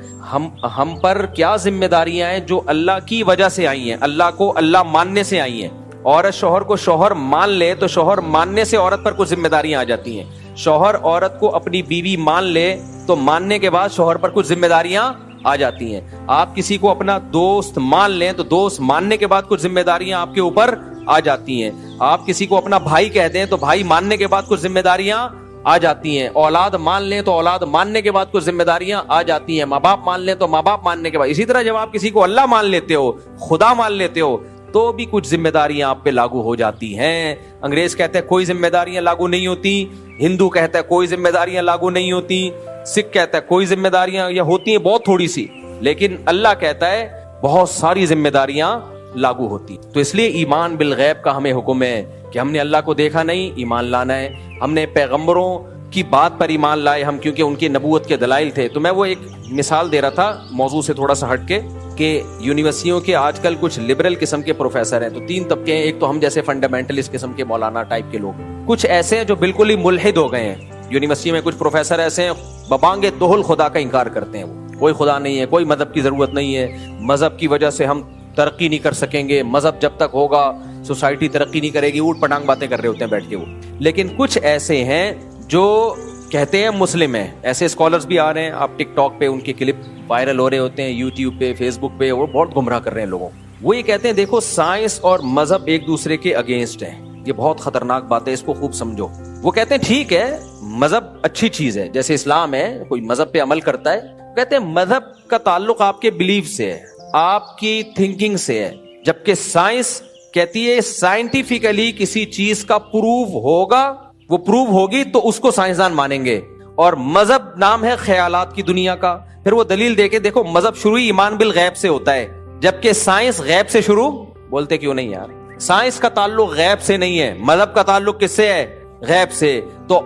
ہم پر کیا ذمہ داریاں ہیں جو اللہ کی وجہ سے آئی ہیں، اللہ کو اللہ ماننے سے آئی ہیں. عورت شوہر کو شوہر مان لے تو شوہر ماننے سے عورت پر کچھ ذمہ داریاں آ جاتی ہیں. شوہر عورت کو اپنی بیوی مان لے تو ماننے کے بعد شوہر پر کچھ ذمہ داریاں آ جاتی ہیں. آپ کسی کو اپنا دوست مان لیں تو دوست ماننے کے بعد کچھ ذمہ داریاں آپ کے اوپر آ جاتی ہیں. آپ کسی کو اپنا بھائی کہہ دیں تو بھائی ماننے کے بعد کچھ ذمہ داریاں آ جاتی ہیں. اولاد مان لیں تو اولاد ماننے کے بعد کچھ ذمہ داریاں آ جاتی ہیں. ماں باپ مان لیں تو ماں باپ ماننے کے بعد. اسی طرح جب آپ کسی کو اللہ مان لیتے ہو، خدا مان لیتے ہو، تو بھی کچھ ذمہ داریاں آپ پہ لاگو ہو جاتی ہیں. انگریز کہتے ہیں کوئی ذمہ داریاں لاگو نہیں ہوتی، ہندو کہتا ہے کوئی ذمہ داریاں لاگو نہیں ہوتی، سکھ کہتا ہے کوئی ذمہ داریاں یا ہوتی ہیں بہت تھوڑی سی، لیکن اللہ کہتا ہے بہت ساری ذمہ داریاں لاگو ہوتی. تو اس لیے ایمان بالغیب کا ہمیں حکم ہے کہ ہم نے اللہ کو دیکھا نہیں، ایمان لانا ہے. ہم نے پیغمبروں کی بات پر ایمان لائے ہم، کیونکہ ان کی نبوت کے دلائل تھے. تو میں وہ ایک مثال دے رہا تھا موضوع سے تھوڑا سا ہٹ کے کہ یونیورسٹیوں کے آج کل کچھ لبرل قسم کے پروفیسر ہیں. تو 3 طبقے ہیں. ایک تو ہم جیسے فنڈامنٹلسٹ قسم کے مولانا ٹائپ کے لوگ، کچھ ایسے ہیں جو بالکل ہی ملحد ہو گئے ہیں. یونیورسٹی میں کچھ پروفیسر ایسے ہیں ببانگ دہل خدا کا انکار کرتے ہیں. وہ کوئی خدا نہیں ہے، کوئی مذہب کی ضرورت نہیں ہے، مذہب کی وجہ سے ہم ترقی نہیں کر سکیں گے، مذہب جب تک ہوگا سوسائٹی ترقی نہیں کرے گی. اوٹ پٹانگ باتیں کر رہے ہوتے ہیں بیٹھ کے وہ. لیکن کچھ ایسے ہیں جو کہتے ہیں مسلم ہیں. ایسے اسکالرز بھی آ رہے ہیں، آپ ٹک ٹاک پہ ان کے کلپ وائرل ہو رہے ہوتے ہیں، یوٹیوب پہ، فیس بک پہ، وہ بہت گمراہ کر رہے ہیں لوگوں. وہ یہ کہتے ہیں دیکھو سائنس اور مذہب ایک دوسرے کے اگینسٹ ہیں. یہ بہت خطرناک بات ہے، اس کو خوب سمجھو. وہ کہتے ہیں ٹھیک ہے مذہب اچھی چیز ہے، جیسے اسلام ہے، کوئی مذہب پہ عمل کرتا ہے. کہتے ہیں مذہب کا تعلق آپ کے بلیف سے ہے، آپ کی تھنکنگ سے ہے، جبکہ سائنس کہتی ہے سائنٹیفکلی کسی چیز کا پروو ہوگا، وہ پروو ہوگی تو اس کو سائنسدان مانیں گے. اور مذہب نام ہے خیالات کی دنیا کا. پھر وہ دلیل دے کے دیکھو مذہب شروع ایمان بالغیب سے ہوتا ہے، جبکہ سائنس غیب سے شروع. بولتے کیوں نہیں یار؟ سائنس کا تعلق غیب سے نہیں ہے، مذہب کا تعلق کس سے ہے؟ غیب سے. تو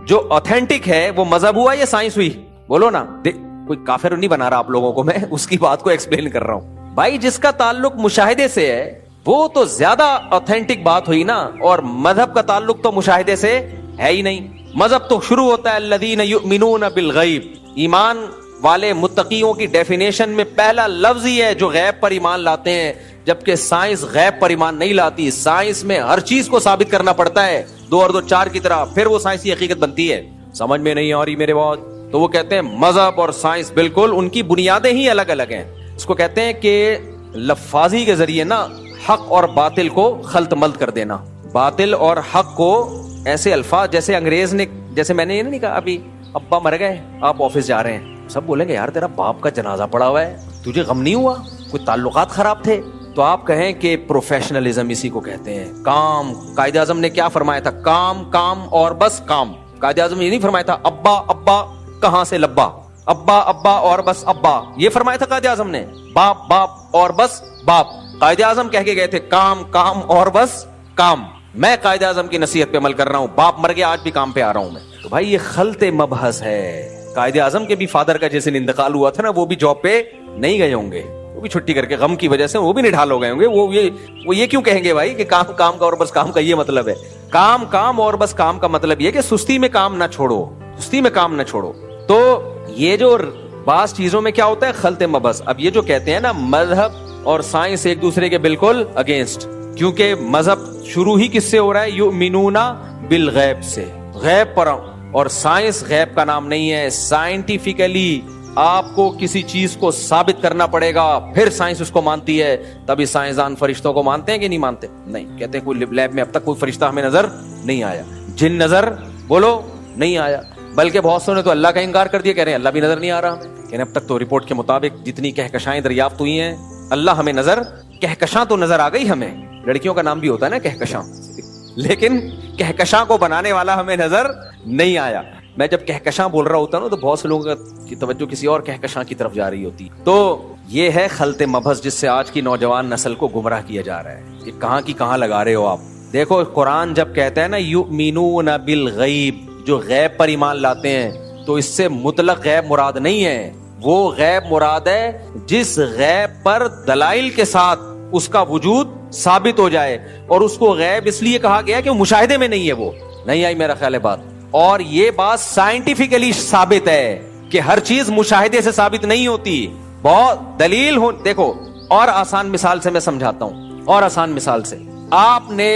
جو اوتھینٹک ہے وہ مذہب ہوا یا سائنس ہوئی؟ بولو نا. کوئی کافر نہیں بنا رہا آپ لوگوں کو، میں اس کی بات کو ایکسپلین کر رہا ہوں. بھائی جس کا تعلق مشاہدے سے ہے وہ تو زیادہ اوتھینٹک بات ہوئی نا. اور مذہب کا تعلق تو مشاہدے سے ہے ہی نہیں. مذہب تو شروع ہوتا ہے الذین یؤمنون بالغیب. ایمان والے متقیوں کی ڈیفینیشن میں پہلا لفظ ہی ہے جو غیب پر ایمان لاتے ہیں، جبکہ سائنس غیب پر ایمان نہیں لاتی. سائنس میں ہر چیز کو ثابت کرنا پڑتا ہے 2 اور 2 4 کی طرح، پھر وہ سائنسی حقیقت بنتی ہے. سمجھ میں نہیں آ رہی میرے بات؟ تو وہ کہتے ہیں مذہب اور سائنس بالکل ان کی بنیادیں ہی الگ الگ ہیں. اس کو کہتے ہیں کہ لفاظی کے ذریعے نا حق اور باطل کو خلط ملط کر دینا. باطل اور حق کو ایسے الفاظ جیسے انگریز نے، جیسے میں نے یہ نہیں کہا ابھی ابا مر گئے آپ آفس جا رہے ہیں، سب بولیں گے یار تیرا باپ کا جنازہ پڑا ہوا ہے، تجھے غم نہیں ہوا؟ کوئی تعلقات خراب تھے؟ تو آپ کہیں کہ پروفیشنلزم اسی کو کہتے ہیں. کام، قائد اعظم نے کیا فرمایا تھا؟ کام کام اور بس کام. قائد اعظم یہ نہیں فرمایا تھا ابا ابا کہاں سے لبا، ابا ابا اور بس ابا، یہ فرمایا تھا قائد اعظم نے؟ باپ باپ اور بس باپ؟ قائد اعظم کہہ کے گئے تھے کام کام اور بس کام۔ میں قائد اعظم کی نصیحت پہ عمل کر رہا ہوں، باپ مر گیا آج بھی کام پہ آ رہا ہوں میں۔ تو بھائی یہ خلط مبحث ہے۔ قائد اعظم کے بھی فادر کا جیسے انتقال ہوا تھا نا، وہ بھی جاب پہ نہیں گئے ہوں گے، وہ بھی چھٹی کر کے غم کی وجہ سے وہ بھی نڈھال ہو گئے ہوں گے۔ وہ یہ کیوں کہیں گے بھائی کہ کام کام کا اور بس کام کا یہ مطلب ہے؟ کام کام اور بس کام کا مطلب یہ کہ سستی میں کام نہ چھوڑو، سستی میں کام نہ چھوڑو۔ تو یہ جو بعض چیزوں میں کیا ہوتا ہے خلط مبحث۔ اب یہ جو کہتے ہیں نا مذہب اور سائنس ایک دوسرے کے بالکل اگینسٹ، کیونکہ مذہب شروع ہی کس سے ہو رہا ہے؟ یؤمنون بالغیب سے، غیب پر، اور سائنس غیب کا نام نہیں ہے۔ سائنٹیفیکلی آپ کو کسی چیز کو ثابت کرنا پڑے گا پھر سائنس اس کو مانتی ہے۔ تبھی سائنسدان فرشتوں کو مانتے ہیں کہ نہیں مانتے؟ نہیں، کہتے ہیں کوئی لیب میں اب تک کوئی فرشتہ ہمیں نظر نہیں آیا، جن نظر بولو نہیں آیا، بلکہ بہت سو نے تو اللہ کا انکار کر دیا، کہہ رہے ہیں اللہ بھی نظر نہیں آ رہا ہمیں، کہ اب تک تو رپورٹ کے مطابق جتنی کہکشائیں دریافت ہوئی ہیں اللہ ہمیں نظر، کہکشاں تو نظر آ گئی ہمیں، لڑکیوں کا نام بھی ہوتا ہے نا کہکشاں، لیکن کہکشاں کو بنانے والا ہمیں نظر نہیں آیا۔ میں جب کہکشاں بول رہا ہوتا ہوں تو بہت سے لوگوں کی توجہ کسی اور کہکشاں کی طرف جا رہی ہوتی۔ تو یہ ہے خلط مبحث جس سے آج کی نوجوان نسل کو گمراہ کیا جا رہا ہے کہ کہاں کی کہاں لگا رہے ہو آپ۔ دیکھو قرآن جب کہتا ہے نا یؤمنون بالغیب، جو غیب پر ایمان لاتے ہیں، تو اس سے مطلق غیب مراد نہیں ہے، وہ غیب مراد ہے جس غیب پر دلائل کے ساتھ اس کا وجود ثابت ہو جائے، اور اس کو غیب اس لیے کہا گیا کہ وہ مشاہدے میں نہیں ہے۔ وہ نہیں آئی میرا خیال ہے بات؟ اور یہ بات سائنٹیفکلی ثابت ہے کہ ہر چیز مشاہدے سے ثابت نہیں ہوتی، بہت دلیل ہو۔ دیکھو اور آسان مثال سے میں سمجھاتا ہوں، اور آسان مثال سے، آپ نے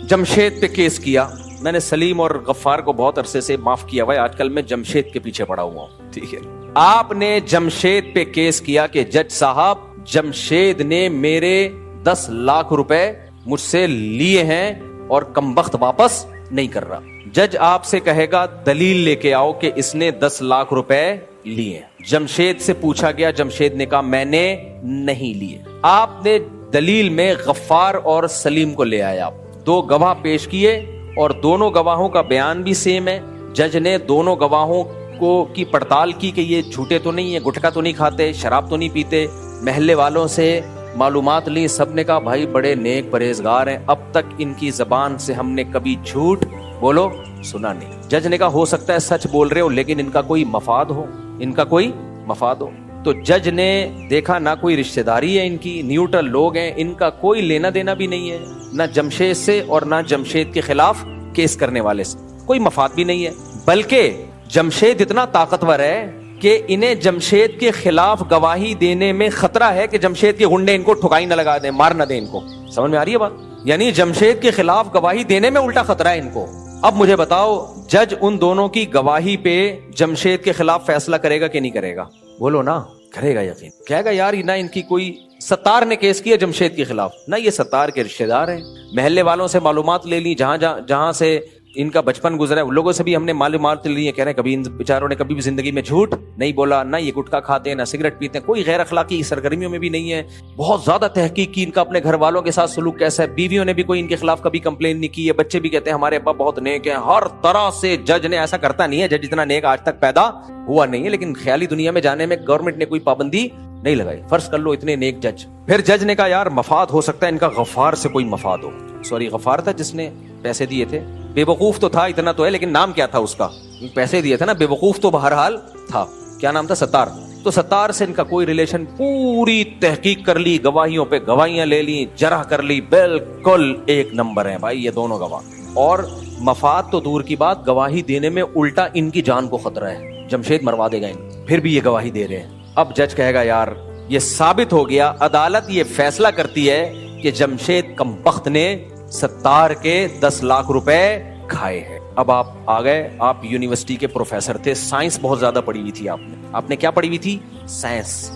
جمشید پہ کیس کیا، میں نے سلیم اور غفار کو بہت عرصے سے معاف کیا ہوا ہے، آج کل میں جمشید کے پیچھے پڑا ہوا ہوں، ٹھیک ہے؟ آپ نے جمشید پہ کیس کیا کہ جج صاحب جمشید نے میرے 10 لاکھ روپے مجھ سے لیے ہیں اور کمبخت واپس نہیں کر رہا۔ جج آپ سے کہے گا دلیل لے کے آؤ کہ اس نے 10 لاکھ روپے لیے۔ جمشید سے پوچھا گیا، جمشید نے کہا میں نے نہیں لیے۔ آپ نے دلیل میں غفار اور سلیم کو لے آیا، 2 گواہ پیش کیے اور دونوں گواہوں کا بیان بھی سیم ہے۔ جج نے دونوں گواہوں کو کی پڑتال کی کہ یہ جھوٹے تو نہیں ہیں، گٹکا تو نہیں کھاتے، شراب تو نہیں پیتے، محلے والوں سے معلومات لی، سب نے کہا بھائی بڑے نیک پرہیزگار ہیں، اب تک ان کی زبان سے ہم نے کبھی جھوٹ بولو سنا نہیں۔ جج نے کہا ہو سکتا ہے سچ بول رہے ہو لیکن ان کا کوئی مفاد ہو، ان کا کوئی مفاد ہو۔ تو جج نے دیکھا نہ کوئی رشتہ داری ہے ان کی، نیوٹرل لوگ ہیں، ان کا کوئی لینا دینا بھی نہیں ہے، نہ جمشید سے اور نہ جمشید کے خلاف کیس کرنے والے سے کوئی مفاد بھی نہیں ہے، بلکہ جمشید اتنا طاقتور ہے کہ انہیں جمشید کے خلاف گواہی دینے میں خطرہ ہے کہ جمشید کے گنڈے ان کو ٹھکائی نہ لگا دیں، مار نہ دیں ان کو۔ سمجھ میں آ رہی ہے بات؟ یعنی جمشید کے خلاف گواہی دینے میں الٹا خطرہ ہے ان کو۔ اب مجھے بتاؤ جج ان دونوں کی گواہی پہ جمشید کے خلاف فیصلہ کرے گا کہ نہیں کرے گا؟ بولو نا، کرے گا یقین، کہے گا یار نہ ان کی کوئی، ستار نے کیس کیا جمشید کے خلاف، نہ یہ ستار کے رشتہ دار ہیں، محلے والوں سے معلومات لے لی، جہاں سے ان کا بچپن گزرا ہے ان لوگوں سے بھی ہم نے معلومات لی ہیں، کہہ رہے ہیں کبھی ان بیچاروں نے کبھی بھی زندگی میں جھوٹ نہیں بولا، نہ یہ گٹکا کھاتے ہیں، نہ سگریٹ پیتے ہیں، کوئی غیر اخلاقی سرگرمیوں میں بھی نہیں ہے، بہت زیادہ تحقیق کی ان کا اپنے گھر والوں کے ساتھ سلوک کیسا ہے، بیویوں نے بھی کوئی ان کے خلاف کبھی کمپلین نہیں کی ہے، بچے بھی کہتے ہیں ہمارے ابا بہت نیک ہیں، ہر طرح سے جج نے ایسا کرتا نہیں ہے، جج اتنا نیک آج تک پیدا ہوا نہیں ہے، لیکن خیالی دنیا میں جانے میں گورنمنٹ نے کوئی پابندی نہیں لگائی، فرض کر لو اتنے نیک جج۔ پھر جج نے کہا یار مفاد ہو سکتا ہے ان کا غفار سے کوئی مفاد ہو، سوری غفار تھا جس نے پیسے دیے تھے، بے وقوف تو تھا اتنا تو ہے، لیکن نام کیا تھا اس کا؟ پیسے دیے تھے نا، بے وقوف تو بہرحال تھا، کیا نام تھا؟ ستار۔ تو ستار سے ان کا کوئی ریلیشن، پوری تحقیق کر لی، گواہیوں پہ گواہیاں لے لی، جرح کر لی، بالکل ایک نمبر ہیں بھائی یہ دونوں گواہ، اور مفاد تو دور کی بات، گواہی دینے میں الٹا ان کی جان کو خطرہ ہے، جمشید مروا دے گا ان، پھر بھی یہ گواہی دے رہے ہیں۔ اب جج کہے گا یار یہ ثابت ہو گیا، عدالت یہ فیصلہ کرتی ہے کہ جمشید کمبخت نے ستار کے 10 لاکھ روپے کھائے ہیں۔ اب آپ آ گئے، آپ یونیورسٹی کے پروفیسر تھے، سائنس بہت زیادہ پڑھی ہوئی تھی آپ نے کیا پڑھی ہوئی تھی؟ سائنس۔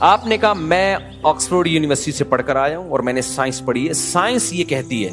آپ نے کہا میں آکسفورڈ یونیورسٹی سے پڑھ کر آیا ہوں اور میں نے سائنس پڑھی ہے، سائنس یہ کہتی ہے،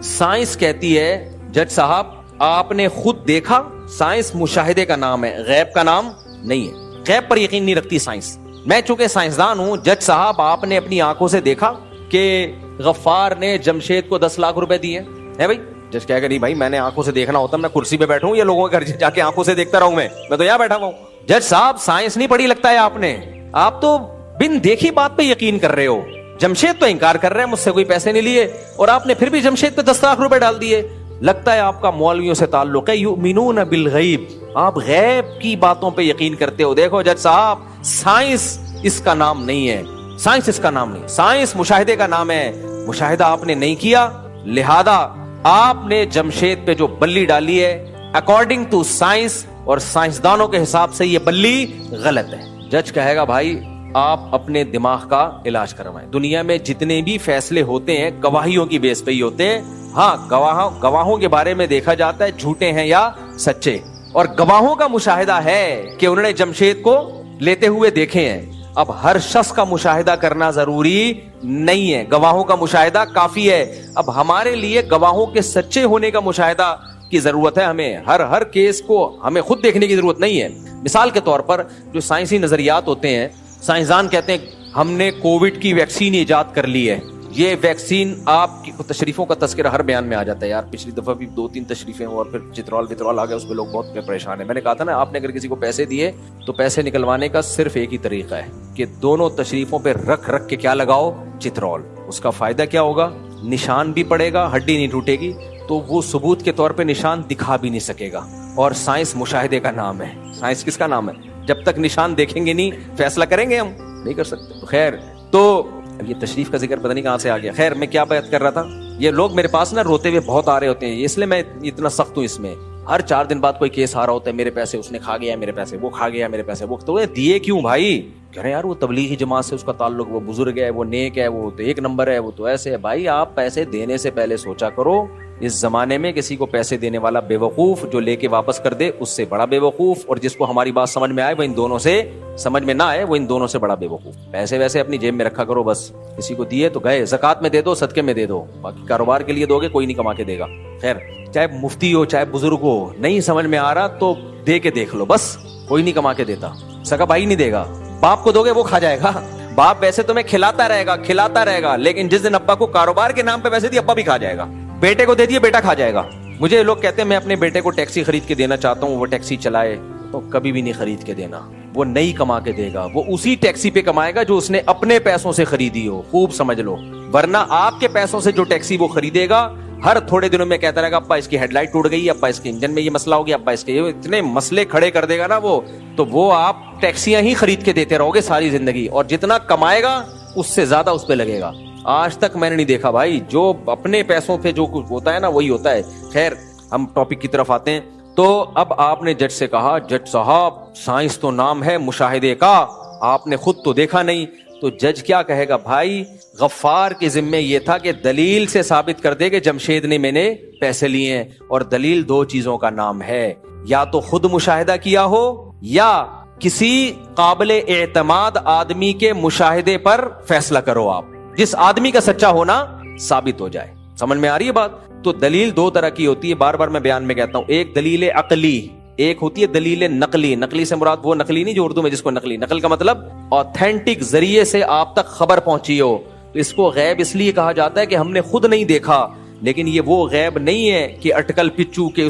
سائنس کہتی ہے جج صاحب آپ نے خود دیکھا، سائنس مشاہدے کا نام ہے، غیب کا نام نہیں ہے، غیب پر یقین نہیں رکھتی سائنس۔ میں چونکہ سائنسدان ہوں، جج صاحب آپ نے اپنی آنکھوں سے دیکھا کہ غفار نے جمشید کو 10 لاکھ روپے دیے ہیں بھائی، جج کہے گا نہیں بھائی میں نے آنکھوں سے دیکھنا ہوتا, میں کرسی پہ بیٹھوں یا لوگوں کے گھر جا کے آنکھوں سے دیکھتا رہوں, میں تو یہاں بیٹھا ہوں. جج صاحب سائنس نہیں پڑھی لگتا ہے آپ نے, آپ تو بن دیکھی بات پہ یقین کر رہے ہو. جمشید تو انکار کر رہے ہیں مجھ سے کوئی پیسے نہیں لیے, اور آپ نے پھر بھی جمشید پہ 10 لاکھ روپے ڈال دیے. لگتا ہے آپ کا مولویوں سے تعلق ہے. یؤمنون بالغیب, آپ غیب کی باتوں پہ یقین کرتے ہو. دیکھو جج صاحب سائنس اس کا نام نہیں ہے, سائنس اس کا نام نہیں, سائنس مشاہدے کا نام ہے. مشاہدہ آپ نے نہیں کیا, لہذا آپ نے جمشید پہ جو بلی ڈالی ہے اکارڈنگ ٹو سائنس اور سائنسدانوں کے حساب سے یہ بلی غلط ہے. جج کہے گا بھائی آپ اپنے دماغ کا علاج کروائیں. دنیا میں جتنے بھی فیصلے ہوتے ہیں گواہیوں کی بیس پہ ہی ہوتے ہیں. ہاں گواہوں کے بارے میں دیکھا جاتا ہے جھوٹے ہیں یا سچے, اور گواہوں کا مشاہدہ ہے کہ انہوں نے جمشید کو لیتے ہوئے دیکھے ہیں. اب ہر شخص کا مشاہدہ کرنا ضروری نہیں ہے, گواہوں کا مشاہدہ کافی ہے. اب ہمارے لیے گواہوں کے سچے ہونے کا مشاہدہ کی ضرورت ہے. ہمیں ہر کیس کو ہمیں خود دیکھنے کی ضرورت نہیں ہے. مثال کے طور پر جو سائنسی نظریات ہوتے ہیں, سائنسدان کہتے ہیں ہم نے کووڈ کی ویکسین ایجاد کر لی ہے. یہ ویکسین آپ کی تشریفوں کا تذکرہ ہر بیان میں آ جاتا ہے یار, پچھلی دفعہ بھی 2-3 تشریفیں اور پھر چترال آ گیا, اس پہ لوگ بہت پریشان ہیں. میں نے کہا تھا نا آپ نے اگر کسی کو پیسے دیے تو پیسے نکلوانے کا صرف ایک ہی طریقہ ہے کہ دونوں تشریفوں پہ رکھ کے کیا لگاؤ, چترال. اس کا فائدہ کیا ہوگا, نشان بھی پڑے گا, ہڈی نہیں ٹوٹے گی, تو وہ ثبوت کے طور پہ نشان دکھا بھی نہیں سکے گا. اور سائنس مشاہدے کا نام ہے. سائنس کس کا نام ہے؟ جب تک نشان دیکھیں گے نہیں فیصلہ کریں گے ہم نہیں کر سکتے. خیر, تو یہ تشریف کا ذکر پتہ نہیں کہاں سے آ گیا. خیر, میں کیا بات کر رہا تھا, یہ لوگ میرے پاس نا روتے ہوئے بہت آ رہے ہوتے ہیں, اس لیے میں اتنا سخت ہوں اس میں. ہر 4 دن بعد کوئی کیس آ رہا ہوتا ہے, میرے پیسے اس نے کھا گیا, میرے پیسے وہ کھا گیا, میرے پیسے وہ. تو دیے کیوں بھائی؟ کہہ رہے ہیں یار وہ تبلیغی جماعت سے اس کا تعلق, وہ بزرگ ہے, وہ نیک ہے, وہ تو 1 نمبر ہے, وہ تو ایسے ہے. بھائی آپ پیسے دینے سے پہلے سوچا کرو. اس زمانے میں کسی کو پیسے دینے والا بے وقوف, جو لے کے واپس کر دے اس سے بڑا بے وقوف, اور جس کو ہماری بات سمجھ میں آئے وہ ان دونوں سے سمجھ میں نہ آئے وہ ان دونوں سے بڑا بے وقوف. پیسے ویسے اپنی جیب میں رکھا کرو بس. کسی کو دیے تو گئے, زکات میں دے دو, صدقے میں دے دو, باقی کاروبار کے لیے دو گے کوئی نہیں کما کے دے گا. خیر, چاہے مفتی ہو چاہے بزرگ ہو, نہیں سمجھ میں آ رہا تو دے کے دیکھ لو بس, کوئی نہیں کما کے دیتا. سگا بھائی نہیں دے گا, باپ کو دو گے وہ کھا جائے گا. باپ ویسے تمہیں کھلاتا رہے گا, لیکن جس دن ابا کو کاروبار کے نام پہ پیسے دیے ابا بھی کھا جائے گا. بیٹے کو دے دیے بیٹا کھا جائے گا. مجھے لوگ کہتے ہیں میں اپنے بیٹے کو ٹیکسی خرید کے دینا چاہتا ہوں, وہ ٹیکسی چلائے, تو کبھی بھی نہیں خرید کے دینا. وہ نہیں کما کے دے گا, وہ اسی ٹیکسی پہ کمائے گا جو اس نے اپنے پیسوں سے خریدی ہو, خوب سمجھ لو. ورنہ آپ کے پیسوں سے جو ٹیکسی وہ خریدے گا, ہر تھوڑے دنوں میں کہتا رہے گا ابا اس کی ہیڈ لائٹ ٹوٹ گئی, ابا اس کے انجن میں یہ مسئلہ ہو گیا, ابا اس کے اتنے مسئلے کھڑے کر دے گا نا وہ, تو وہ آپ ٹیکسیاں ہی خرید کے دیتے رہو گے ساری زندگی, اور جتنا کمائے گا اس سے زیادہ اس پہ لگے گا. آج تک میں نے نہیں دیکھا بھائی, جو اپنے پیسوں پہ جو کچھ ہوتا ہے نا وہی ہوتا ہے. خیر, ہم ٹاپک کی طرف آتے ہیں. تو اب آپ نے جج سے کہا جج صاحب سائنس تو نام ہے مشاہدے کا, آپ نے خود تو دیکھا نہیں. تو جج کیا کہے گا, بھائی غفار کے ذمے یہ تھا کہ دلیل سے ثابت کر دے کہ جمشید نے میں نے پیسے لیے ہیں, اور دلیل 2 چیزوں کا نام ہے, یا تو خود مشاہدہ کیا ہو یا کسی قابل اعتماد آدمی کے مشاہدے پر فیصلہ کرو آپ, جس آدمی کا سچا ہونا ثابت ہو جائے. سمجھ میں آ رہی ہے بات؟ تو دلیل 2 طرح کی ہوتی ہے, بار بار میں بیان میں کہتا ہوں. ایک دلیل عقلی, ایک ہوتی ہے دلیل نقلی. نقلی سے مراد وہ نقلی نہیں جو اردو میں جس کو نقل کا مطلب آتھینٹک ذریعے سے آپ تک خبر پہنچی ہو. تو اس کو غیب اس لیے کہا جاتا ہے کہ ہم نے خود نہیں دیکھا, لیکن یہ وہ غیب نہیں ہے کہ اٹکل پچو کہ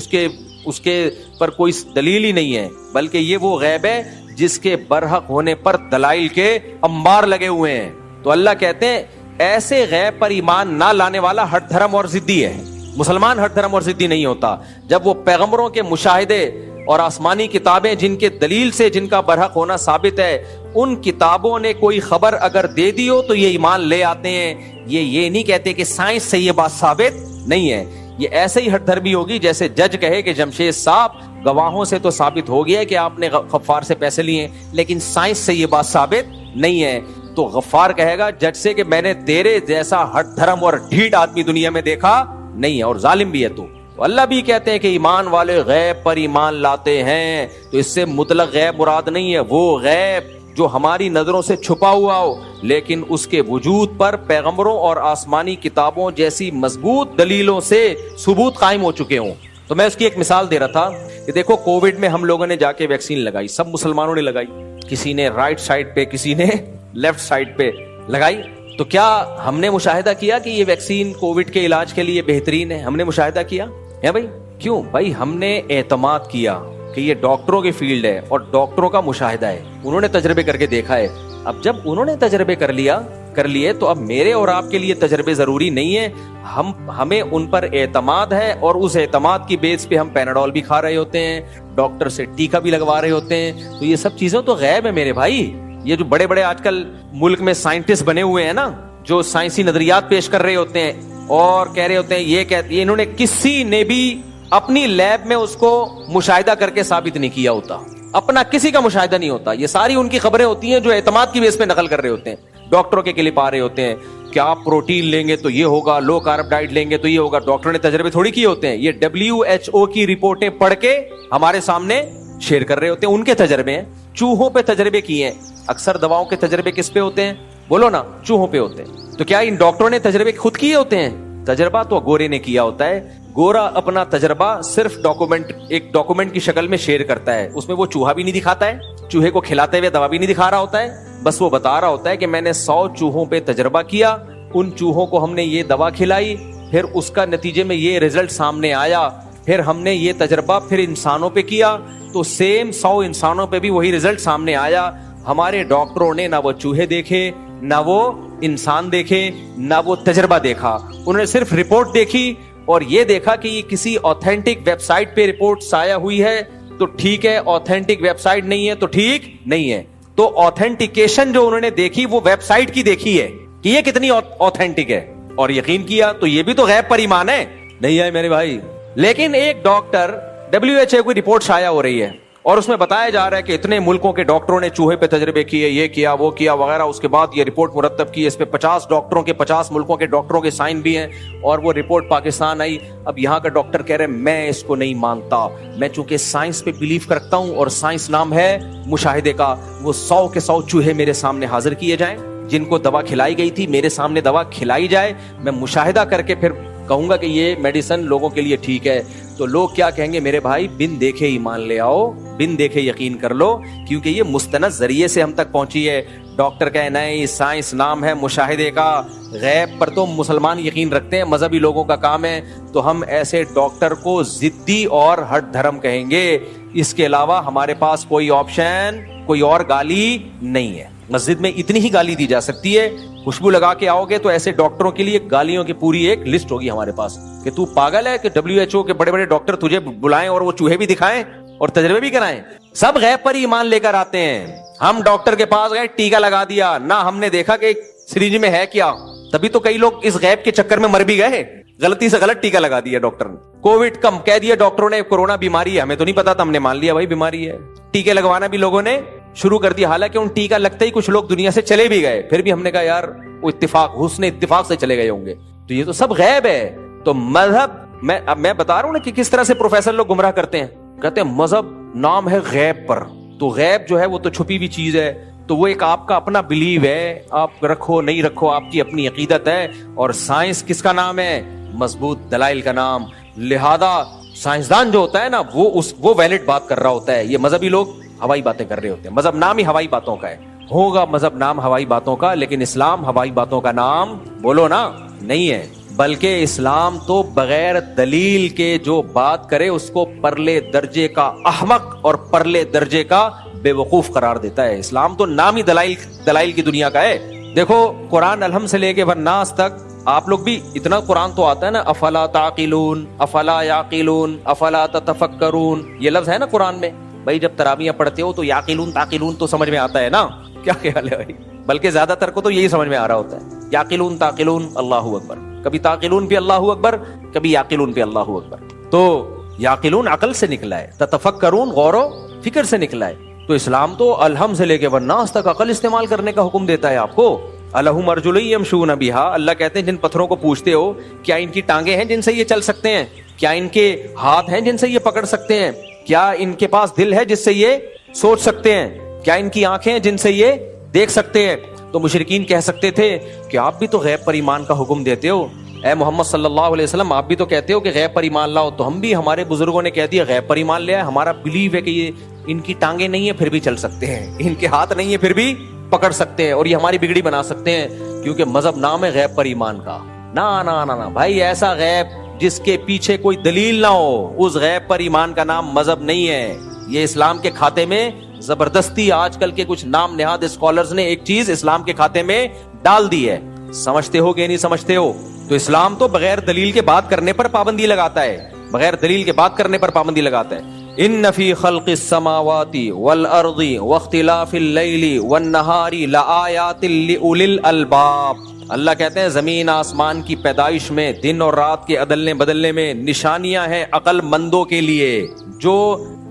اس کے پر کوئی دلیل ہی نہیں ہے, بلکہ یہ وہ غیب ہے جس کے برحق ہونے پر دلائل کے انبار لگے ہوئے ہیں. تو اللہ کہتے ہیں ایسے غیب پر ایمان نہ لانے والا ہٹ دھرم اور ضدی ہے. مسلمان ہٹ دھرم اور ضدی نہیں ہوتا. جب وہ پیغمبروں کے مشاہدے اور آسمانی کتابیں جن کے دلیل سے جن کا برحق ہونا ثابت ہے, ان کتابوں نے کوئی خبر اگر دے دی ہو تو یہ ایمان لے آتے ہیں. یہ نہیں کہتے کہ سائنس سے یہ بات ثابت نہیں ہے. یہ ایسے ہی ہٹ دھرمی ہوگی جیسے جج کہے کہ جمشید صاحب گواہوں سے تو ثابت ہو گیا ہے کہ آپ نے غفار سے پیسے لیے, لیکن سائنس سے یہ بات ثابت نہیں ہے. تو غفار کہے گا جج سے کہ میں نے تیرے جیسا ہٹ دھرم اور ڈھیٹ آدمی دنیا میں دیکھا نہیں ہے, اور ظالم بھی ہے تو. اللہ بھی کہتے ہیں کہ ایمان والے غیب پر ایمان لاتے ہیں, تو اس سے مطلق غیب مراد نہیں ہے, وہ غیب جو ہماری نظروں سے چھپا ہوا ہو لیکن اس کے وجود پر پیغمبروں اور آسمانی کتابوں جیسی مضبوط دلیلوں سے ثبوت قائم ہو چکے ہوں. تو میں اس کی ایک مثال دے رہا تھا کہ دیکھو کووڈ میں ہم لوگوں نے جا کے ویکسین لگائی, سب مسلمانوں نے لگائی, کسی نے رائٹ سائڈ پہ کسی نے لیفٹ سائڈ پہ لگائی. تو کیا ہم نے مشاہدہ کیا کہ یہ ویکسین کووڈ کے علاج کے لیے بہترین ہے؟ ہم نے مشاہدہ کیا ہے بھائی؟ کیوں بھائی؟ ہم نے اعتماد کیا کہ یہ ڈاکٹروں کی فیلڈ ہے اور ڈاکٹروں کا مشاہدہ ہے، انہوں نے تجربے کر کے دیکھا ہے۔ اب جب انہوں نے تجربے کر لیے تو اب میرے اور آپ کے لیے تجربے ضروری نہیں ہے، ہمیں ان پر اعتماد ہے، اور اس اعتماد کی بیس پہ ہم پیناڈول بھی کھا رہے ہوتے ہیں، ڈاکٹر سے ٹیکا بھی لگوا رہے ہوتے ہیں۔ تو یہ سب چیزیں تو غیب ہے میرے بھائی۔ یہ جو بڑے بڑے آج کل ملک میں سائنٹسٹ بنے ہوئے ہیں نا، جو سائنسی نظریات پیش کر رہے ہوتے ہیں اور کہہ رہے ہوتے ہیں یہ کہتے، انہوں نے کسی نے بھی اپنی لیب میں اس کو مشاہدہ کر کے ثابت نہیں کیا ہوتا، اپنا کسی کا مشاہدہ نہیں ہوتا، یہ ساری ان کی خبریں ہوتی ہیں جو اعتماد کی بیس پہ نقل کر رہے ہوتے ہیں، ڈاکٹروں کے کلپ آ رہے ہوتے ہیں کہ آپ پروٹین لیں گے تو یہ ہوگا، لو کارب ڈائٹ لیں گے تو یہ ہوگا۔ ڈاکٹروں نے تجربے تھوڑی کیے ہوتے ہیں، یہ WHO کی رپورٹیں پڑھ کے ہمارے سامنے شیئر کر رہے ہوتے ہیں، ان کے تجربے ہیں۔ چوہوں پہ تجربے کیے ہیں، اکثر دواؤں کے تجربے کس پہ ہوتے ہیں؟ بولو نا، چوہوں پہ ہوتے ہیں۔ تو کیا ان ڈاکٹروں نے تجربے خود کیے ہوتے ہیں؟ تجربہ تو گورے نے کیا ہوتا ہے۔ گورا اپنا تجربہ صرف ایک ڈاکومنٹ کی شکل میں شیئر کرتا ہے، اس میں وہ چوہا بھی نہیں دکھاتا ہے، چوہے کو کھلاتے ہوئے دوا بھی نہیں دکھا رہا ہوتا ہے، بس وہ بتا رہا ہوتا ہے کہ میں نے 100 چوہوں پہ تجربہ کیا، ان چوہوں کو ہم نے یہ دوا کھلائی، پھر اس کا نتیجے میں یہ رزلٹ سامنے آیا، پھر ہم نے یہ تجربہ پھر انسانوں پہ کیا تو سیم 100 انسانوں پہ بھی وہی رزلٹ سامنے آیا۔ ہمارے ڈاکٹروں نے نہ وہ چوہے دیکھے، نہ وہ انسان دیکھے، نہ وہ تجربہ دیکھا، انہوں نے صرف رپورٹ دیکھی اور یہ دیکھا کہ یہ کسی آتھینٹک ویب سائٹ پہ رپورٹ آیا ہوئی ہے تو ٹھیک ہے، آتھینٹک ویب سائٹ نہیں ہے تو ٹھیک نہیں ہے۔ تو آتھینٹیکیشن جو انہوں نے دیکھی وہ ویب سائٹ کی دیکھی ہے کہ یہ کتنی آتھینٹک ہے، اور یقین کیا، تو یہ بھی تو غیب پر ایمان ہے نہیں ہے میرے بھائی؟ لیکن ایک ڈاکٹر WHO کی رپورٹ شائع ہو رہی ہے اور اس میں بتایا جا رہا ہے کہ اتنے ملکوں کے ڈاکٹروں نے چوہے پہ تجربے کیے، یہ کیا وہ کیا وغیرہ، اس کے بعد یہ رپورٹ مرتب کی، اس پہ 50 ڈاکٹروں کے 50 ملکوں کے ڈاکٹروں کے سائن بھی ہیں، اور وہ رپورٹ پاکستان آئی۔ اب یہاں کا ڈاکٹر کہہ رہے میں اس کو نہیں مانتا، میں چونکہ سائنس پہ بلیو کرتا ہوں اور سائنس نام ہے مشاہدے کا، وہ 100 کے 100 چوہے میرے سامنے حاضر کیے جائیں، جن کو دوا کھلائی گئی تھی میرے سامنے دوا کھلائی جائے، میں مشاہدہ کر کے پھر کہوں گا کہ یہ میڈیسن لوگوں کے لیے ٹھیک ہے۔ تو لوگ کیا کہیں گے میرے بھائی؟ بن دیکھے ایمان لے آؤ، بن دیکھے یقین کر لو، کیونکہ یہ مستند ذریعے سے ہم تک پہنچی ہے۔ ڈاکٹر کا نہیں، سائنس نام ہے مشاہدے کا، غیب پر تو مسلمان یقین رکھتے ہیں، مذہبی لوگوں کا کام ہے، تو ہم ایسے ڈاکٹر کو ضدی اور ہٹ دھرم کہیں گے۔ اس کے علاوہ ہمارے پاس کوئی آپشن، کوئی اور گالی نہیں ہے۔ مسجد میں اتنی ہی گالی دی جا سکتی ہے، خوشبو لگا کے آؤ گے تو ایسے ڈاکٹروں کے لیے گالیوں کی پوری ایک لسٹ ہوگی ہمارے پاس کہ تو پاگل ہے کہ WHO کے بڑے بڑے ڈاکٹر تجھے بلائیں اور وہ چوہے بھی دکھائیں اور تجربے بھی کرائیں۔ سب غیب پر ایمان لے کر آتے ہیں۔ ہم ڈاکٹر کے پاس گئے، ٹیکا لگا دیا، نہ ہم نے دیکھا کہ سرنج میں ہے کیا، تبھی تو کئی لوگ اس غیب کے چکر میں مر بھی گئے، غلطی سے غلط ٹیکا لگا دیا ڈاکٹر نے۔ کووڈ کم کہہ دیا ڈاکٹروں نے کورونا بیماری ہے، ہمیں تو نہیں پتا تھا، ہم نے مان لیا بھائی بیماری ہے۔ ٹیکے لگوانا بھی لوگوں نے شروع کر دیا، حالانکہ ان ٹیکا لگتے ہی کچھ لوگ دنیا سے چلے بھی گئے، پھر بھی ہم نے کہا یار وہ حسن اتفاق سے چلے گئے ہوں گے۔ تو یہ تو سب غیب ہے۔ تو مذہب میں بتا رہا ہوں نا کہ کس طرح سے پروفیسر لوگ گمراہ کرتے ہیں، کہتے ہیں مذہب نام ہے غیب پر، تو غیب جو ہے وہ تو چھپی ہوئی چیز ہے، تو وہ ایک آپ کا اپنا بلیو ہے، آپ رکھو نہیں رکھو آپ کی اپنی عقیدت ہے، اور سائنس کس کا نام ہے؟ مضبوط دلائل کا نام۔ لہذا سائنسدان جو ہوتا ہے نا وہ ویلڈ بات کر رہا ہوتا ہے، یہ مذہبی لوگ ہوائی باتیں کر رہے ہوتے ہیں۔ مذہب نام ہی ہوائی باتوں کا ہے، ہوگا مذہب نام ہوائی باتوں کا، لیکن اسلام ہوائی باتوں کا نام بولو نا نہیں ہے، بلکہ اسلام تو بغیر دلیل کے جو بات کرے اس کو پرلے درجے کا احمق اور پرلے درجے کا بے وقوف قرار دیتا ہے۔ اسلام تو نام ہی دلائل کی دنیا کا ہے۔ دیکھو قرآن الحمد سے لے کے والناس تک آپ لوگ بھی اتنا قرآن تو آتا ہے نا، افلا تعقلون، افلا یعقلون، افلا تتفکرون، یہ لفظ ہے نا قرآن میں۔ بھائی جب تراویح پڑھتے ہو تو یعقلون تعقلون تو سمجھ میں آتا ہے نا، کیا خیال ہے بھائی؟ بلکہ زیادہ تر کو تو یہی سمجھ میں آ رہا ہوتا ہے، یعقلون تعقلون اللہ اکبر، کبھی تعقلون پہ اللہ اکبر، کبھی یعقلون پہ اللہ اکبر۔ تو یعقلون عقل سے نکلا ہے، تتفکرون غور و فکر سے نکلا ہے۔ تو اسلام تو الحمد سے لے کے والناس تک عقل استعمال کرنے کا حکم دیتا ہے آپ کو۔ الہم ارجل یمشون بہا، اللہ کہتے ہیں جن پتھروں کو پوچھتے ہو کیا ان کی ٹانگیں ہیں جن سے یہ چل سکتے ہیں؟ کیا ان کے ہاتھ ہیں جن سے یہ پکڑ سکتے ہیں؟ کیا ان کے پاس دل ہے جس سے یہ سوچ سکتے ہیں؟ کیا ان کی آنکھیں ہیں جن سے یہ دیکھ سکتے ہیں؟ تو مشرکین کہہ سکتے تھے کہ آپ بھی تو غیب پر ایمان کا حکم دیتے ہو، اے محمد صلی اللہ علیہ وسلم آپ بھی تو کہتے ہو کہ غیب پر ایمان لاؤ، تو ہم بھی، ہمارے بزرگوں نے کہہ دیا غیب پر ایمان لے آئے، ہمارا بلیو ہے کہ یہ ان کی ٹانگیں نہیں ہیں پھر بھی چل سکتے ہیں، ان کے ہاتھ نہیں ہیں پھر بھی پکڑ سکتے ہیں اور یہ ہماری بگڑی بنا سکتے ہیں، کیونکہ مذہب نام ہے غیب پر ایمان کا. نا نا نا نا بھائی، ایسا غیب جس کے پیچھے کوئی دلیل نہ ہو، اس غیب پر ایمان کا نام مذہب نہیں ہے. یہ اسلام کے کھاتے میں زبردستی آج کل کے کچھ نام نہاد اسکالرز نے ایک چیز اسلام کے کھاتے میں ڈال دی ہے. سمجھتے ہو کہ نہیں سمجھتے ہو؟ تو اسلام تو بغیر دلیل کے بات کرنے پر پابندی لگاتا ہے، بغیر دلیل کے بات کرنے پر پابندی لگاتا ہے. ان فی خلق السماوات والارض واختلاف اللیل والنہار لآیات لأولی الالباب. اللہ کہتے ہیں زمین آسمان کی پیدائش میں، دن اور رات کے عدلنے بدلنے میں نشانیاں ہیں عقل مندوں کے لیے. جو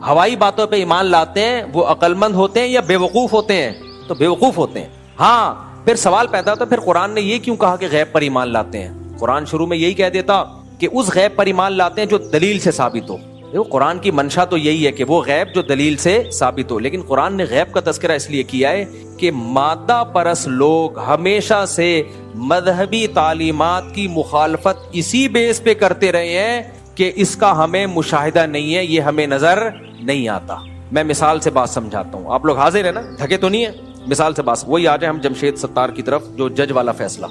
ہوائی باتوں پہ ایمان لاتے ہیں وہ عقل مند ہوتے ہیں یا بے وقوف ہوتے ہیں؟ تو بے وقوف ہوتے ہیں. ہاں پھر سوال پیدا ہوتا ہے پھر قرآن نے یہ کیوں کہا کہ غیب پر ایمان لاتے ہیں؟ قرآن شروع میں یہی کہہ دیتا کہ اس غیب پر ایمان لاتے ہیں جو دلیل سے ثابت ہو. دیکھو قرآن کی منشا تو یہی ہے کہ وہ غیب جو دلیل سے ثابت ہو، لیکن قرآن نے غیب کا تذکرہ اس لیے کیا ہے کہ مادہ پرست لوگ ہمیشہ سے مذہبی تعلیمات کی مخالفت اسی بیس پہ کرتے رہے ہیں کہ اس کا ہمیں مشاہدہ نہیں ہے، یہ ہمیں نظر نہیں آتا. میں مثال سے بات سمجھاتا ہوں، آپ لوگ حاضر ہیں نا، تھکے تو نہیں ہیں؟ مثال سے بات وہی آ جائے ہم جمشید ستار کی طرف، جو جج والا فیصلہ.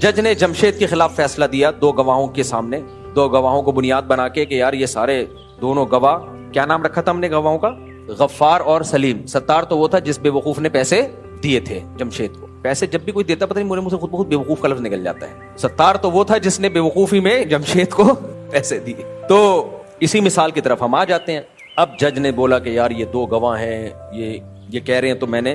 جج نے جمشید کے خلاف فیصلہ دیا 2 گواہوں کے سامنے، 2 گواہوں کو بنیاد بنا کے کہ یار یہ سارے دونوں گواہ، کیا نام رکھا تھا ہم نے گواہوں کا؟ غفار اور سلیم. ستار تو وہ تھا جس بے وقوف نے پیسے دیے تھے جمشید کو. پیسے جب بھی کوئی دیتا پتہ نہیں میرے منہ سے خود بخود بے وقوف کا لفظ نکل جاتا ہے. ستار تو وہ تھا جس نے بے وقوفی میں جمشید کو پیسے دیے. تو اسی مثال کی طرف ہم آ جاتے ہیں. اب جج نے بولا کہ یار یہ 2 گواہ ہیں، یہ کہہ رہے ہیں، تو میں نے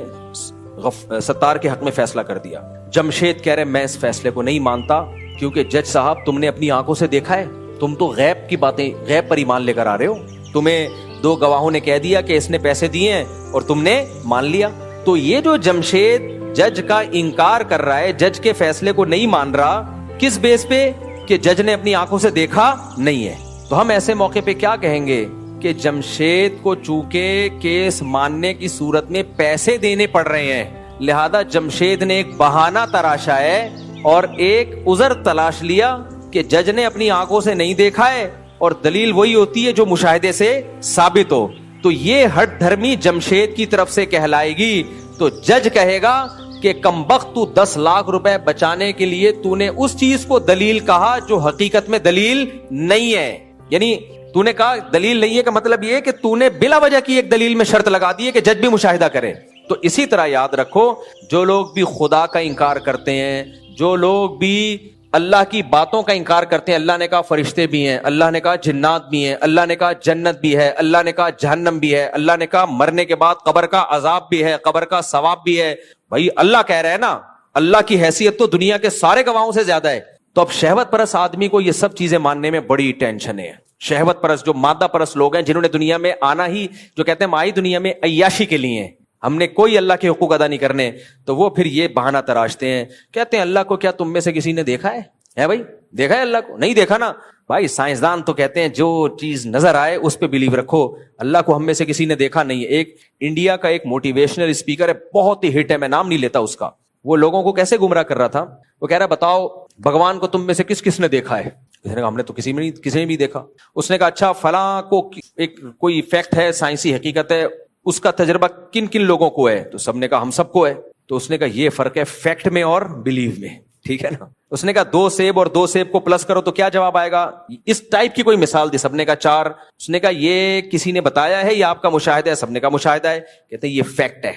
ستار کے حق میں فیصلہ کر دیا. جمشید کہہ رہے میں اس فیصلے کو نہیں مانتا کیونکہ جج صاحب تم نے اپنی آنکھوں سے دیکھا ہے، تم تو غیب کی باتیں، غیب پر ایمان لے کر آ رہے ہو. تمہیں 2 گواہوں نے کہہ دیا کہ اس نے پیسے دیے ہیں اور تم نے مان لیا. تو یہ جو جمشید جج کا انکار کر رہا ہے، جج کے فیصلے کو نہیں مان رہا، کس بیس پہ؟ کہ جج نے اپنی آنکھوں سے دیکھا نہیں ہے. تو ہم ایسے موقع پہ کیا کہیں گے کہ جمشید کو چونکہ کیس ماننے کی صورت میں پیسے دینے پڑ رہے ہیں، لہذا جمشید نے ایک بہانہ تراشا ہے اور ایک عذر تلاش لیا کہ جج نے اپنی آنکھوں سے نہیں دیکھا ہے، اور دلیل وہی ہوتی ہے جو مشاہدے سے ثابت ہو. تو یہ ہٹ دھرمی جمشید کی طرف سے کہلائے گی. تو جج کہے گا کہ کمبخت تو 10 لاکھ روپے بچانے کے لیے تو نے اس چیز کو دلیل کہا جو حقیقت میں دلیل نہیں ہے. یعنی تو نے کہا دلیل نہیں ہے کا مطلب یہ ہے کہ تو نے بلا وجہ کی ایک دلیل میں شرط لگا دی ہے کہ جج بھی مشاہدہ کرے. تو اسی طرح یاد رکھو، جو لوگ بھی خدا کا انکار کرتے ہیں، جو لوگ بھی اللہ کی باتوں کا انکار کرتے ہیں، اللہ نے کہا فرشتے بھی ہیں، اللہ نے کہا جنات بھی ہیں، اللہ نے کہا جنت بھی ہے، اللہ نے کہا جہنم بھی ہے، اللہ نے کہا مرنے کے بعد قبر کا عذاب بھی ہے، قبر کا ثواب بھی ہے. بھائی اللہ کہہ رہے ہیں نا، اللہ کی حیثیت تو دنیا کے سارے گواہوں سے زیادہ ہے. تو اب شہوت پرست آدمی کو یہ سب چیزیں ماننے میں بڑی ٹینشن ہے. شہوت پرست جو مادہ پرست لوگ ہیں، جنہوں نے دنیا میں آنا ہی، جو کہتے ہیں ہم آئی دنیا میں عیاشی کے لیے ہیں، ہم نے کوئی اللہ کے حقوق ادا نہیں کرنے، تو وہ پھر یہ بہانہ تراشتے ہیں، کہتے ہیں اللہ کو کیا تم میں سے کسی نے دیکھا ہے بھائی؟ دیکھا ہے اللہ کو؟ نہیں دیکھا نا بھائی. سائنسدان تو کہتے ہیں جو چیز نظر آئے اس پہ بلیو رکھو، اللہ کو ہم میں سے کسی نے دیکھا نہیں ہے. ایک انڈیا کا ایک موٹیویشنل اسپیکر ہے، بہت ہی ہٹ ہے، میں نام نہیں لیتا اس کا. وہ لوگوں کو کیسے گمراہ کر رہا تھا، وہ کہہ رہا بتاؤ بھگوان کو تم میں سے کس نے دیکھا ہے؟ کسی نے کہا ہم نے تو کسی نے بھی دیکھا. اس نے کہا اچھا فلاں کو ایک کوئی فیکٹ ہے، سائنسی حقیقت ہے، اس کا تجربہ کن لوگوں کو ہے؟ تو سب نے کہا ہم سب کو ہے. تو اس نے کہا یہ فرق ہے فیکٹ میں اور بلیو میں، ٹھیک ہے نا. اس نے کہا 2 سیب اور 2 سیب کو پلس کرو تو کیا جواب آئے گا؟ اس ٹائپ کی کوئی مثال دی. سب نے کہا 4. اس نے کہا یہ کسی نے بتایا ہے یا آپ کا مشاہدہ ہے؟ سب نے کہا مشاہدہ ہے. کہتے ہیں یہ فیکٹ ہے.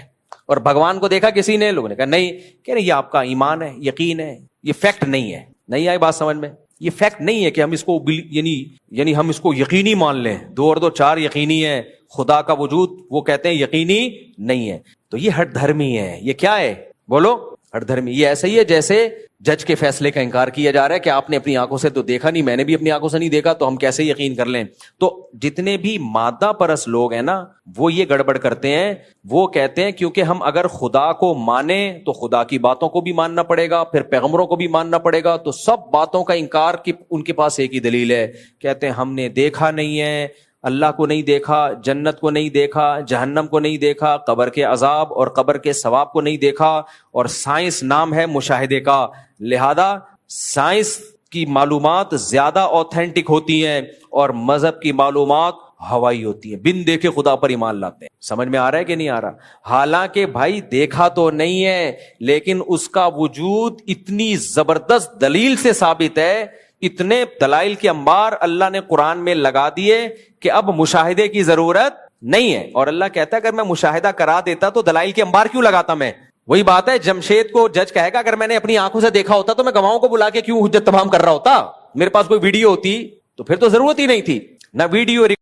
اور بھگوان کو دیکھا کسی نے؟ لوگوں نے کہا نہیں. کہہ رہے یہ آپ کا ایمان ہے، یقین ہے، یہ فیکٹ نہیں ہے. نہیں آئی بات سمجھ میں؟ یہ فیکٹ نہیں ہے کہ ہم اس کو یعنی ہم اس کو یقینی مان لیں. 2 اور 2 4 یقینی ہے، خدا کا وجود وہ کہتے ہیں یقینی نہیں ہے. تو یہ ہٹ دھرمی ہے. یہ کیا ہے بولو؟ ہٹ دھرمی. یہ ایسا ہی ہے جیسے جج کے فیصلے کا انکار کیا جا رہا ہے کہ آپ نے اپنی آنکھوں سے تو دیکھا نہیں، میں نے بھی اپنی آنکھوں سے نہیں دیکھا، تو ہم کیسے یقین کر لیں؟ تو جتنے بھی مادہ پرست لوگ ہیں نا، وہ یہ گڑبڑ کرتے ہیں. وہ کہتے ہیں کیونکہ ہم اگر خدا کو مانیں تو خدا کی باتوں کو بھی ماننا پڑے گا، پھر پیغمبروں کو بھی ماننا پڑے گا. تو سب باتوں کا انکار کی ان کے پاس ایک ہی دلیل ہے. کہتے ہیں ہم نے دیکھا نہیں ہے، اللہ کو نہیں دیکھا، جنت کو نہیں دیکھا، جہنم کو نہیں دیکھا، قبر کے عذاب اور قبر کے ثواب کو نہیں دیکھا، اور سائنس نام ہے مشاہدے کا، لہذا سائنس کی معلومات زیادہ اوتھینٹک ہوتی ہیں اور مذہب کی معلومات ہوائی ہوتی ہیں, بن دیکھے خدا پر ایمان لاتے ہیں. سمجھ میں آ رہا ہے کہ نہیں آ رہا؟ حالانکہ بھائی دیکھا تو نہیں ہے, لیکن اس کا وجود اتنی زبردست دلیل سے ثابت ہے, اتنے دلائل کے انبار اللہ نے قرآن میں لگا دیے کہ اب مشاہدے کی ضرورت نہیں ہے. اور اللہ کہتا ہے اگر میں مشاہدہ کرا دیتا تو دلائل کے انبار کیوں لگاتا میں؟ وہی بات ہے, جمشید کو جج کہے گا اگر میں نے اپنی آنکھوں سے دیکھا ہوتا تو میں گواہوں کو بلا کے کیوں حجت تمام کر رہا ہوتا؟ میرے پاس کوئی ویڈیو ہوتی تو پھر تو ضرورت ہی نہیں تھی. نہ ویڈیو